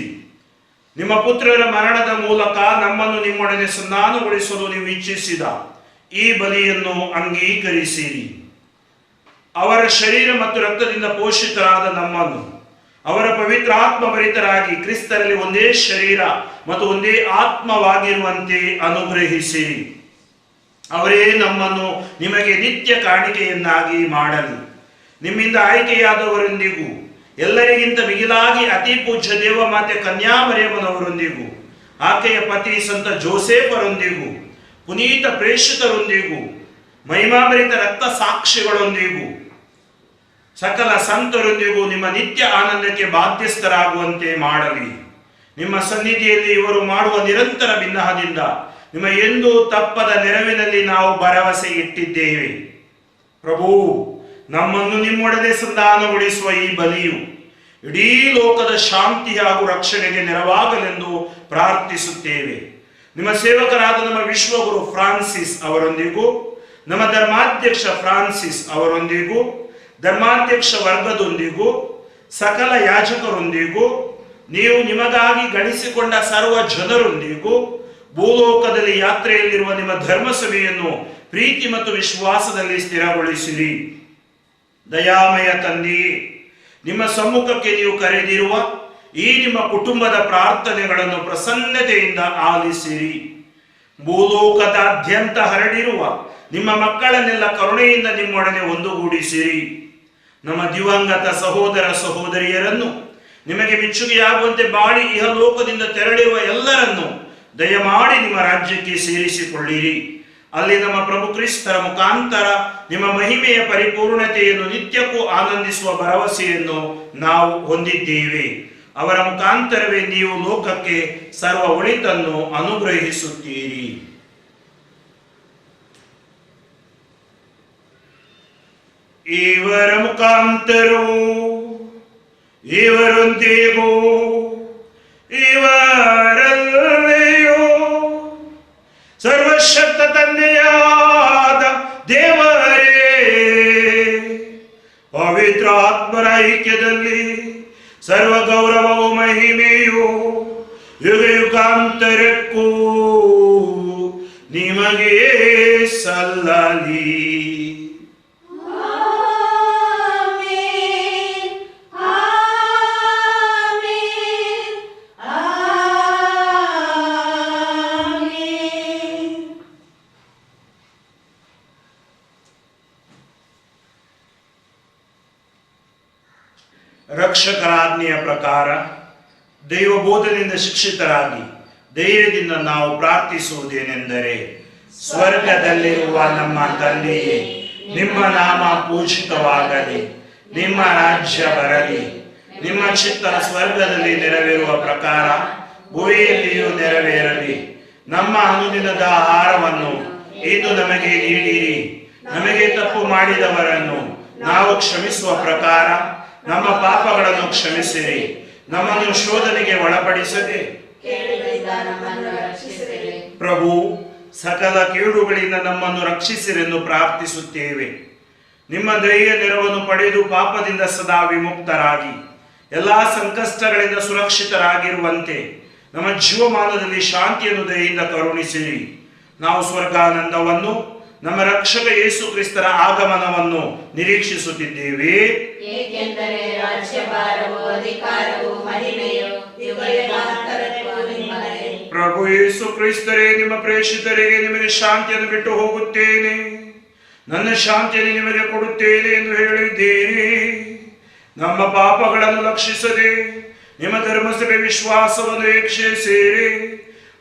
ನಿಮ್ಮ ಪುತ್ರರ ಮರಣದ ಮೂಲಕ ನಮ್ಮನ್ನು ನಿಮ್ಮೊಡನೆ ಸಂಧಾನಗೊಳಿಸಲು ನೀವು ಇಚ್ಛಿಸಿದ ಈ ಬಲಿಯನ್ನು ಅಂಗೀಕರಿಸಿರಿ. ಅವರ ಶರೀರ ಮತ್ತು ರಕ್ತದಿಂದ ಪೋಷಿತರಾದ ನಮ್ಮನ್ನು ಅವರ ಪವಿತ್ರ ಆತ್ಮಭರಿತರಾಗಿ ಕ್ರಿಸ್ತರಲ್ಲಿ ಒಂದೇ ಶರೀರ ಮತ್ತು ಒಂದೇ ಆತ್ಮವಾಗಿರುವಂತೆ ಅನುಗ್ರಹಿಸಿರಿ. ಅವರೇ ನಮ್ಮನ್ನು ನಿಮಗೆ ನಿತ್ಯ ಕಾಣಿಕೆಯನ್ನಾಗಿ ಮಾಡಲಿ. ನಿಮ್ಮಿಂದ ಆಯ್ಕೆಯಾದವರೊಂದಿಗೂ ಎಲ್ಲರಿಗಿಂತ ಮಿಗಿಲಾಗಿ ಅತಿ ಪೂಜ್ಯ ದೇವಮಾತೆ ಕನ್ಯಾಮರಿಯಮ್ಮನವರೊಂದಿಗೂ ಆಕೆಯ ಪತಿ ಸಂತ ಜೋಸೇಫರೊಂದಿಗೂ ಪುನೀತ ಪ್ರೇಷಿತರೊಂದಿಗೂ ಮಹಿಮಾಭರಿತ ರಕ್ತ ಸಾಕ್ಷಿಗಳೊಂದಿಗೂ ಸಕಲ ಸಂತರೊಂದಿಗೂ ನಿಮ್ಮ ನಿತ್ಯ ಆನಂದಕ್ಕೆ ಬಾಧ್ಯಸ್ಥರಾಗುವಂತೆ ಮಾಡಲಿ. ನಿಮ್ಮ ಸನ್ನಿಧಿಯಲ್ಲಿ ಇವರು ಮಾಡುವ ನಿರಂತರ ಬಿನ್ನಹದಿಂದ ನಿಮ್ಮ ಎಂದೂ ತಪ್ಪದ ನೆರವಿನಲ್ಲಿ ನಾವು ಭರವಸೆ ಇಟ್ಟಿದ್ದೇವೆ. ಪ್ರಭು, ನಮ್ಮನ್ನು ನಿಮ್ಮೊಡನೆ ಸಂಧಾನಗೊಳಿಸುವ ಈ ಬಲಿಯು ಇಡೀ ಲೋಕದ ಶಾಂತಿ ಹಾಗೂ ರಕ್ಷಣೆಗೆ ನೆರವಾಗಲೆಂದು ಪ್ರಾರ್ಥಿಸುತ್ತೇವೆ. ನಿಮ್ಮ ಸೇವಕರಾದ ನಮ್ಮ ವಿಶ್ವಗುರು ಫ್ರಾನ್ಸಿಸ್ ಅವರೊಂದಿಗೂ ನಮ್ಮ ಧರ್ಮಾಧ್ಯಕ್ಷ ಫ್ರಾನ್ಸಿಸ್ ಅವರೊಂದಿಗೂ ಧರ್ಮಾಧ್ಯಕ್ಷ ವರ್ಗದೊಂದಿಗೂ ಸಕಲ ಯಾಜಕರೊಂದಿಗೂ ನೀವು ನಿಮಗಾಗಿ ಗಳಿಸಿಕೊಂಡ ಸರ್ವ ಜನರೊಂದಿಗೂ ಭೂಲೋಕದಲ್ಲಿ ಯಾತ್ರೆಯಲ್ಲಿರುವ ನಿಮ್ಮ ಧರ್ಮಸಭೆಯನ್ನು ಪ್ರೀತಿ ಮತ್ತು ವಿಶ್ವಾಸದಲ್ಲಿ ಸ್ಥಿರಗೊಳಿಸಿರಿ. ದಯಾಮಯ ತಂದೆಯೇ, ನಿಮ್ಮ ಸಮ್ಮುಖಕ್ಕೆ ನೀವು ಕರೆದಿರುವ ಈ ನಿಮ್ಮ ಕುಟುಂಬದ ಪ್ರಾರ್ಥನೆಗಳನ್ನು ಪ್ರಸನ್ನತೆಯಿಂದ ಆಲಿಸಿರಿ. ಭೂಲೋಕದಾದ್ಯಂತ ಹರಡಿರುವ ನಿಮ್ಮ ಮಕ್ಕಳನ್ನೆಲ್ಲ ಕರುಣೆಯಿಂದ ನಿಮ್ಮೊಡನೆ ಒಂದುಗೂಡಿಸಿರಿ. ನಮ್ಮ ದಿವಂಗತ ಸಹೋದರ ಸಹೋದರಿಯರನ್ನು ನಿಮಗೆ ಮೆಚ್ಚುಗೆಯಾಗುವಂತೆ ಬಾಳಿ ಇಹಲೋಕದಿಂದ ತೆರಳಿರುವ ಎಲ್ಲರನ್ನು ದಯಮಾಡಿ ನಿಮ್ಮ ರಾಜ್ಯಕ್ಕೆ ಸೇರಿಸಿಕೊಳ್ಳಿರಿ. ಅಲ್ಲಿ ನಮ್ಮ ಪ್ರಭು ಕ್ರಿಸ್ತರ ಮುಖಾಂತರ ನಿಮ್ಮ ಮಹಿಮೆಯ ಪರಿಪೂರ್ಣತೆಯನ್ನು ನಿತ್ಯಕ್ಕೂ ಆನಂದಿಸುವ ಭರವಸೆಯನ್ನು ನಾವು ಹೊಂದಿದ್ದೇವೆ. ಅವರ ಮುಖಾಂತರವೇ ನೀವು ಲೋಕಕ್ಕೆ ಸರ್ವ ಒಳಿತನ್ನು ಅನುಗ್ರಹಿಸುತ್ತೀರಿ. ಇವರ ಮುಖಾಂತರವೂ ಇವರೊಂದಿಗೂ ಇವರಲ್ಲಿಯೂ ಸರ್ವಶಕ್ತ ತಂದೆಯಾದ ದೇವರೇ, ಐಕ್ಯದಲ್ಲಿ ಸರ್ವ ಗೌರವವು ಮಹಿಮೆಯು ಯುಗ ಯುಗಾಂತರಕ್ಕೂ ನಿಮಗೆ ಸಲ್ಲಲಿ. ರಕ್ಷಕರ ಆಜ್ಞೆಯ ಪ್ರಕಾರ ದೈವ ಬೋಧನೆಯಿಂದ ಶಿಕ್ಷಿತರಾಗಿ ಧೈರ್ಯದಿಂದ ನಾವು ಪ್ರಾರ್ಥಿಸುವುದೇನೆಂದರೆ, ಸ್ವರ್ಗದಲ್ಲಿರುವ ನಮ್ಮ ತಂದೆಯೇ, ನಿಮ್ಮ ನಾಮ ಪೂಜಿತವಾಗಲಿ, ನಿಮ್ಮ ರಾಜ್ಯ ಬರಲಿ, ನಿಮ್ಮ ಚಿತ್ತ ಸ್ವರ್ಗದಲ್ಲಿ ನೆರವೇರುವ ಪ್ರಕಾರ ಭೂಮಿಯಲ್ಲಿಯೂ ನೆರವೇರಲಿ. ನಮ್ಮ ಅನುದಿನದ ಆಹಾರವನ್ನು ಇಂದು ನಮಗೆ ನೀಡಿರಿ. ನಮಗೆ ತಪ್ಪು ಮಾಡಿದವರನ್ನು ನಾವು ಕ್ಷಮಿಸುವ ಪ್ರಕಾರ ನಮ್ಮ ಪಾಪಗಳನ್ನು ಕ್ಷಮಿಸಿರಿ. ನಮ್ಮನ್ನು ಶೋಧನೆಗೆ ಒಳಪಡಿಸದೆ ಪ್ರಭು ಸಕಲ ಕೇಡುಗಳಿಂದ ನಮ್ಮನ್ನು ರಕ್ಷಿಸಿರೆಂದು ಪ್ರಾರ್ಥಿಸುತ್ತೇವೆ. ನಿಮ್ಮ ದಯೆಯ ನೆರವನ್ನು ಪಡೆದು ಪಾಪದಿಂದ ಸದಾ ವಿಮುಕ್ತರಾಗಿ ಎಲ್ಲಾ ಸಂಕಷ್ಟಗಳಿಂದ ಸುರಕ್ಷಿತರಾಗಿರುವಂತೆ ನಮ್ಮ ಜೀವಮಾನದಲ್ಲಿ ಶಾಂತಿಯನ್ನು ದಯೆಯಿಂದ ಕರುಣಿಸಿರಿ. ನಾವು ಸ್ವರ್ಗಾನಂದವನ್ನು, ನಮ್ಮ ರಕ್ಷಕ ಯೇಸು ಕ್ರಿಸ್ತರ ಆಗಮನವನ್ನು ನಿರೀಕ್ಷಿಸುತ್ತಿದ್ದೇವೆ. ಏಕೆಂದರೆ ರಾಜ್ಯಭಾರವು, ಅಧಿಕಾರವು, ಮಹಿಮೆಯು ಯುಗಯುಗಾಂತರಕ್ಕೂ ನಿಮ್ಮದೇ. ಪ್ರಭು ಯೇಸು ಕ್ರಿಸ್ತರೇ, ನಿಮ್ಮ ಪ್ರೇಷಿತರಿಗೆ ನಿಮಗೆ ಶಾಂತಿಯನ್ನು ಬಿಟ್ಟು ಹೋಗುತ್ತೇನೆ, ನನ್ನ ಶಾಂತಿಯನ್ನು ನಿಮಗೆ ಕೊಡುತ್ತೇನೆ ಎಂದು ಹೇಳಿದ್ದೀರಿ. ನಮ್ಮ ಪಾಪಗಳನ್ನು ಲಕ್ಷಿಸದೆ ನಿಮ್ಮ ಧರ್ಮಸಭೆ ವಿಶ್ವಾಸವನ್ನು ವೀಕ್ಷಿಸಿರಿ.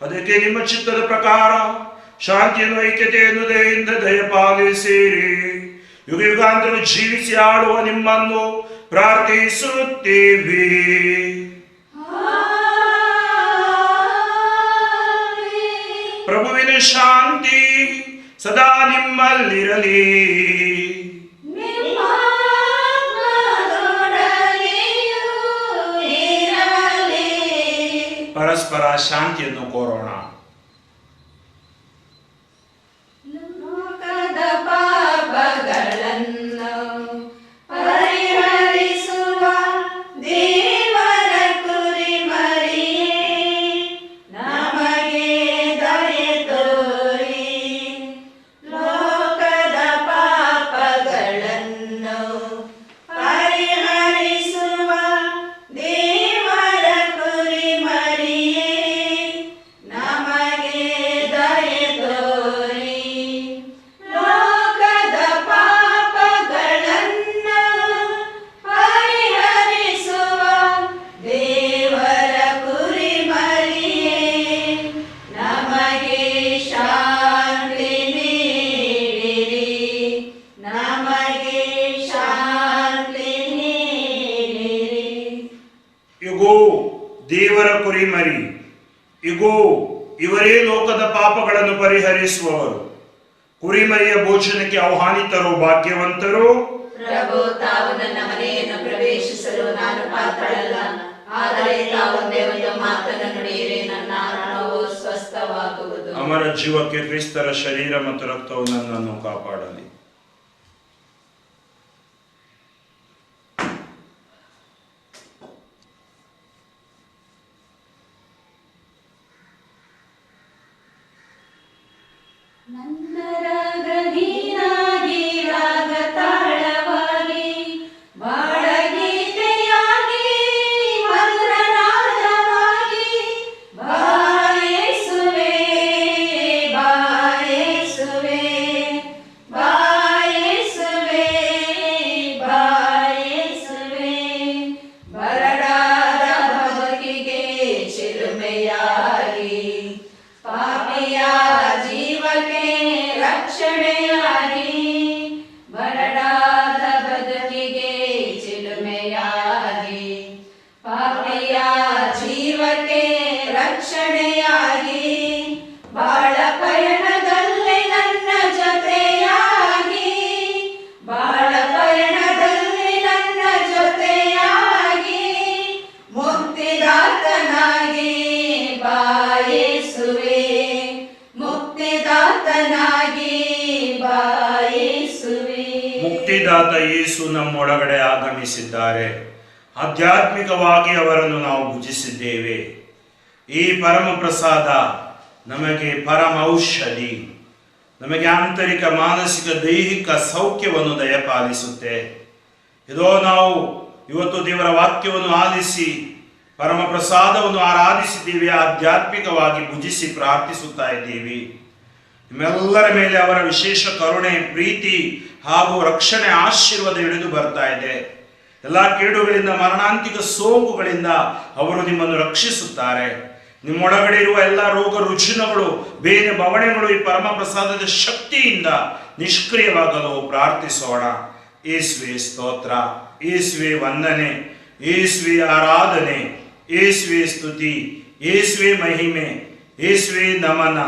ಅದಕ್ಕೆ ನಿಮ್ಮ ಚಿತ್ತದ ಪ್ರಕಾರ ಶಾಂತಿಯನ್ನು, ಐಕ್ಯತೆಯನ್ನು ದಯೆಯಿಂದ ದಯಪಾಲಿಸಿರಿ. ಯುಗ ಯುಗಾಂತರವು ಜೀವಿಸಿ ಆಳುವ ನಿಮ್ಮನ್ನು ಪ್ರಾರ್ಥಿಸುತ್ತೇವೆ. ಪ್ರಭುವಿನ ಶಾಂತಿ ಸದಾ ನಿಮ್ಮಲ್ಲಿರಲಿ. ಪರಸ್ಪರ ಶಾಂತಿಯನ್ನು ಕೋರೋಣ. ಲೋಕದ ಪಾಪಗಳನ್ನು ಪರಿಹರಿಸುವ ದೇವರ ಕುರಿಮರಿಯೇ, ನಮಗೆ ದಯೆ ತೋರಿ. ಲೋಕದ ಪಾಪಗಳನ್ನು ಪರಿಹರಿಸುವ ದೇವರ ಕುರಿಮರಿಯೇ, ನಮಗೆ ದಯೆ ತೋರಿ. ಲೋಕದ ಪಾಪಗಳನ್ನು ಪರಿಹರಿಸುವ ದೇವರ ಕುರಿಮರಿಯೇ, ನಮಗೆ ಶಾಂತಿ ನೀಡಿರಿ. ನಮಗೆ ಶಾಂತಿ ನೀಡಿರಿ. ಇಗೋ ದೇವರ ಕುರಿಮರಿ, ಇಗೋ ಇವರೇ ಲೋಕದ ಪಾಪಗಳನ್ನು ಪರಿಹರಿಸುವವರು. ಕುರಿಮರಿಯ ಭೋಜನಕ್ಕೆ ಆಹ್ವಾನಿತರು ಭಾಗ್ಯವಂತರು. ಪ್ರಭು, ತಾವು ನನ್ನ ಮನೆಯನ್ನು ಪ್ರವೇಶಿಸಲು ನಾನು ಪಾತ್ರಳಲ್ಲ, ಆದರೆ ತಾವೊಂದೇ ಒಂದು ಮಾತನ್ನು ನುಡಿಯಿರಿ, ನನ್ನ ನೋವು ಸ್ವಸ್ಥವಾಗುವುದು. ಅಮರ ಜೀವಕ್ಕೆ ಕ್ರಿಸ್ತರ ಶರೀರ ಮತ್ತು ರಕ್ತವು ನನ್ನನ್ನು ಕಾಪಾಡಲಿ. ನನ್ನ ರಾಗ ನೀನಾಗಿ, ರಾಗ ತಾಳವಾಗಿ, ಬಾಳಗೀತೆಯಾಗಿ, ಮಧುರನಾದವಾಗಿ, ಬಾಯೇಸುವೆ, ಬಾಯೇಸುವೆ, ಬಾಯೇಸುವೆ, ಬಾಯೇಸುವೆ. ಬರಡಾದ ಬದುಕಿಗೆ ಚಿಲುಮೆಯಾಗಿ, ಪಾಪಿಯ ಜೀವಕ್ಕೆ ರಕ್ಷಣೆಯಾಗಿ, ಬರಡಾದ ಬದುಕಿಗೆ ಚಿಲುಮೆಯಾಗಿ, ಪಾಪಿಯ ಜೀವಕ್ಕೆ ರಕ್ಷಣೆಯಾಗಿ, ಬಾಳ ಪಯಣದಲ್ಲಿ ನನ್ನ ಜೊತೆಯಾಗಿ, ಬಾಳ ಪಯಣದಲ್ಲಿ ನನ್ನ ಜೊತೆಯಾಗಿ, ಮುಕ್ತಿದಾತನಾಗಿ ಬಾಯೇಸುವೆ, ಮುಕ್ತಿದಾತನಾಗಿ ಬಾಯೇಸುವೆ. ಮುಕ್ತಿದಾತ ಯೇಸು ನಮ್ಮೊಳಗಡೆ ಆಗಮಿಸಿದ್ದಾರೆ. ಆಧ್ಯಾತ್ಮಿಕವಾಗಿ ಅವರನ್ನು ನಾವು ಭುಜಿಸಿದ್ದೇವೆ. ಈ ಪರಮ ಪ್ರಸಾದ ನಮಗೆ ಪರಮ ಔಷಧಿ, ನಮಗೆ ಆಂತರಿಕ ಮಾನಸಿಕ ದೈಹಿಕ ಸೌಖ್ಯವನ್ನು ದಯಪಾಲಿಸುತ್ತೆ. ಇದೋ ನಾವು ಇವತ್ತು ದೇವರ ವಾಕ್ಯವನ್ನು ಆಲಿಸಿ ಪರಮ ಪ್ರಸಾದವನ್ನು ಆರಾಧಿಸಿದ್ದೀವಿ, ಆಧ್ಯಾತ್ಮಿಕವಾಗಿ ಭುಜಿಸಿ ಪ್ರಾರ್ಥಿಸುತ್ತಾ ಇದ್ದೀವಿ. ನಿಮ್ಮೆಲ್ಲರ ಮೇಲೆ ಅವರ ವಿಶೇಷ ಕರುಣೆ, ಪ್ರೀತಿ ಹಾಗೂ ರಕ್ಷಣೆ ಆಶೀರ್ವಾದ ಇಳಿದು ಬರ್ತಾ ಇದೆ. ಎಲ್ಲ ಕೇಡುಗಳಿಂದ, ಮರಣಾಂತಿಕ ಸೋಂಕುಗಳಿಂದ ಅವರು ನಿಮ್ಮನ್ನು ರಕ್ಷಿಸುತ್ತಾರೆ. ನಿಮ್ಮೊಳಗಡೆ ಇರುವ ಎಲ್ಲ ರೋಗ ರುಜಿನಗಳು, ಬೇನೆ ಬವಣೆಗಳು ಈ ಪರಮ ಪ್ರಸಾದದ ಶಕ್ತಿಯಿಂದ ನಿಷ್ಕ್ರಿಯವಾಗಲು ಪ್ರಾರ್ಥಿಸೋಣ. ಯೇಸುವೆ ಸ್ತೋತ್ರ, ಯೇಸುವೆ ವಂದನೆ, ಯೇಸುವೆ ಆರಾಧನೆ, ಯೇಸುವೆ ಸ್ತುತಿ, ಯೇಸುವೆ ಮಹಿಮೆ, ಯೇಸುವೆ ನಮನ.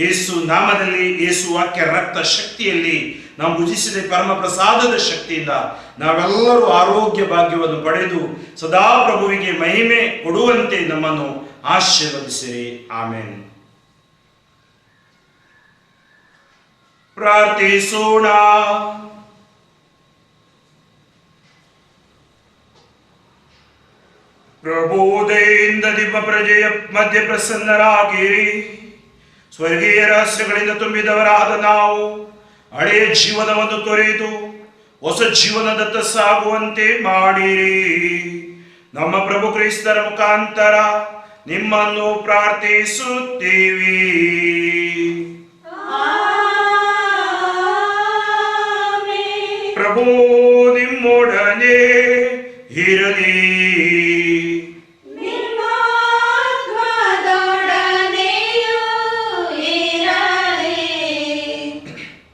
ಯೇಸು ನಾಮದಲ್ಲಿ, ಯೇಸು ವಾಕ್ಯ ರಕ್ತ ಶಕ್ತಿಯಲ್ಲಿ ನಾವು ಭುಜಿಸಿದ ಪರಮ ಪ್ರಸಾದದ ಶಕ್ತಿಯಿಂದ ನಾವೆಲ್ಲರೂ ಆರೋಗ್ಯ ಭಾಗ್ಯವನ್ನು ಪಡೆದು ಸದಾ ಪ್ರಭುವಿಗೆ ಮಹಿಮೆ ಕೊಡುವಂತೆ ನಮ್ಮನ್ನು ಆಶೀರ್ವದಿಸಿರಿ. ಆಮೆನ್. ಪ್ರಾರ್ಥಿಸೋಣ. ಪ್ರಬೋಧೆಯಿಂದ ನಿಮ್ಮ ಪ್ರಜೆಯ ಮಧ್ಯೆ ಪ್ರಸನ್ನರಾಗಿರಿ. ಸ್ವರ್ಗೀಯ ರಹಸ್ಯಗಳಿಂದ ತುಂಬಿದವರಾದ ನಾವು ಹಳೆಯ ಜೀವನವನ್ನು ತೊರೆದು ಹೊಸ ಜೀವನದತ್ತ ಸಾಗುವಂತೆ ಮಾಡಿರಿ. ನಮ್ಮ ಪ್ರಭು ಕ್ರಿಸ್ತರ ಮುಖಾಂತರ ನಿಮ್ಮನ್ನು ಪ್ರಾರ್ಥಿಸುತ್ತೀವಿ. ಪ್ರಭು ನಿಮ್ಮೊಡನೆ ಇರಲಿ.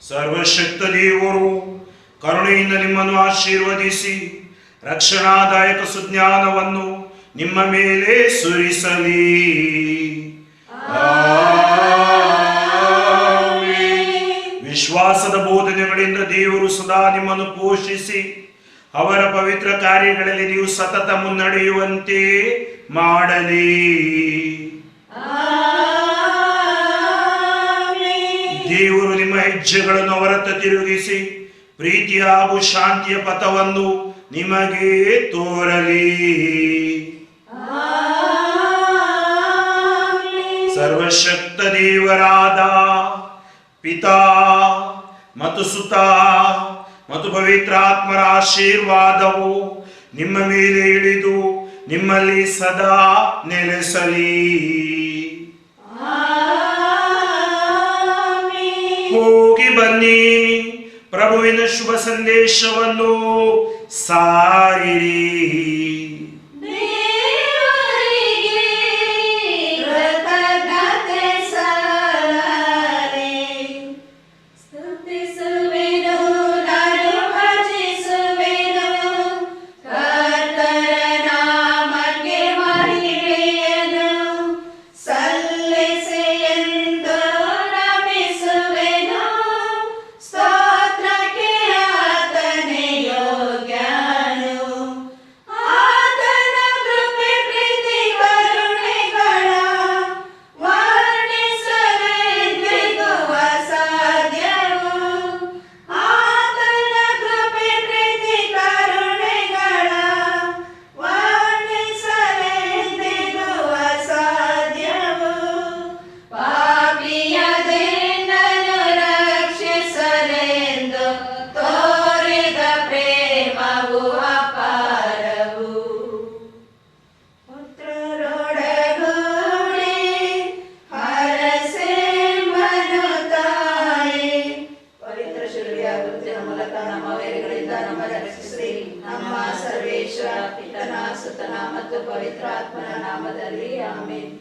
ಸರ್ವಶಕ್ತ ದೇವರು ಕರುಣೆಯಿಂದ ನಿಮ್ಮನ್ನು ಆಶೀರ್ವದಿಸಿ ರಕ್ಷಣಾದಾಯಕ ಸುಜ್ಞಾನವನ್ನು ನಿಮ್ಮ ಮೇಲೆ ಸುರಿಸಲಿ. ವಿಶ್ವಾಸದ ಬೋಧನೆಗಳಿಂದ ದೇವರು ಸದಾ ನಿಮ್ಮನ್ನು ಪೋಷಿಸಿ ಅವರ ಪವಿತ್ರ ಕಾರ್ಯಗಳಲ್ಲಿ ನೀವು ಸತತ ಮುನ್ನಡೆಯುವಂತೆ ಮಾಡಲಿ. ದೇವರು ನಿಮ್ಮ ಹೆಜ್ಜೆಗಳನ್ನು ಅವರತ್ತ ತಿರುಗಿಸಿ ಪ್ರೀತಿಯ ಹಾಗೂ ಶಾಂತಿಯ ಪಥವನ್ನು ನಿಮಗೆ ತೋರಲಿ. ಸರ್ವಶಕ್ತ ದೇವರಾದ ಪಿತಾ ಮತ್ತು ಸುತ ಮತ್ತು ಪವಿತ್ರಾತ್ಮರ ಆಶೀರ್ವಾದವು ನಿಮ್ಮ ಮೇಲೆ ಇಳಿದು ನಿಮ್ಮಲ್ಲಿ ಸದಾ ನೆಲೆಸಲಿ. ಹೋಗಿ ಬನ್ನಿ, ಪ್ರಭುವಿನ ಶುಭ ಸಂದೇಶವನ್ನು ಸಾರಿರಿ. ನಮ್ಮ ಸರ್ವೇಶ್ವರ ಪಿತನ ಸುತನ ಮತ್ತು ಪವಿತ್ರಾತ್ಮನ ನಾಮದಲ್ಲಿ ಆಮೆನ್.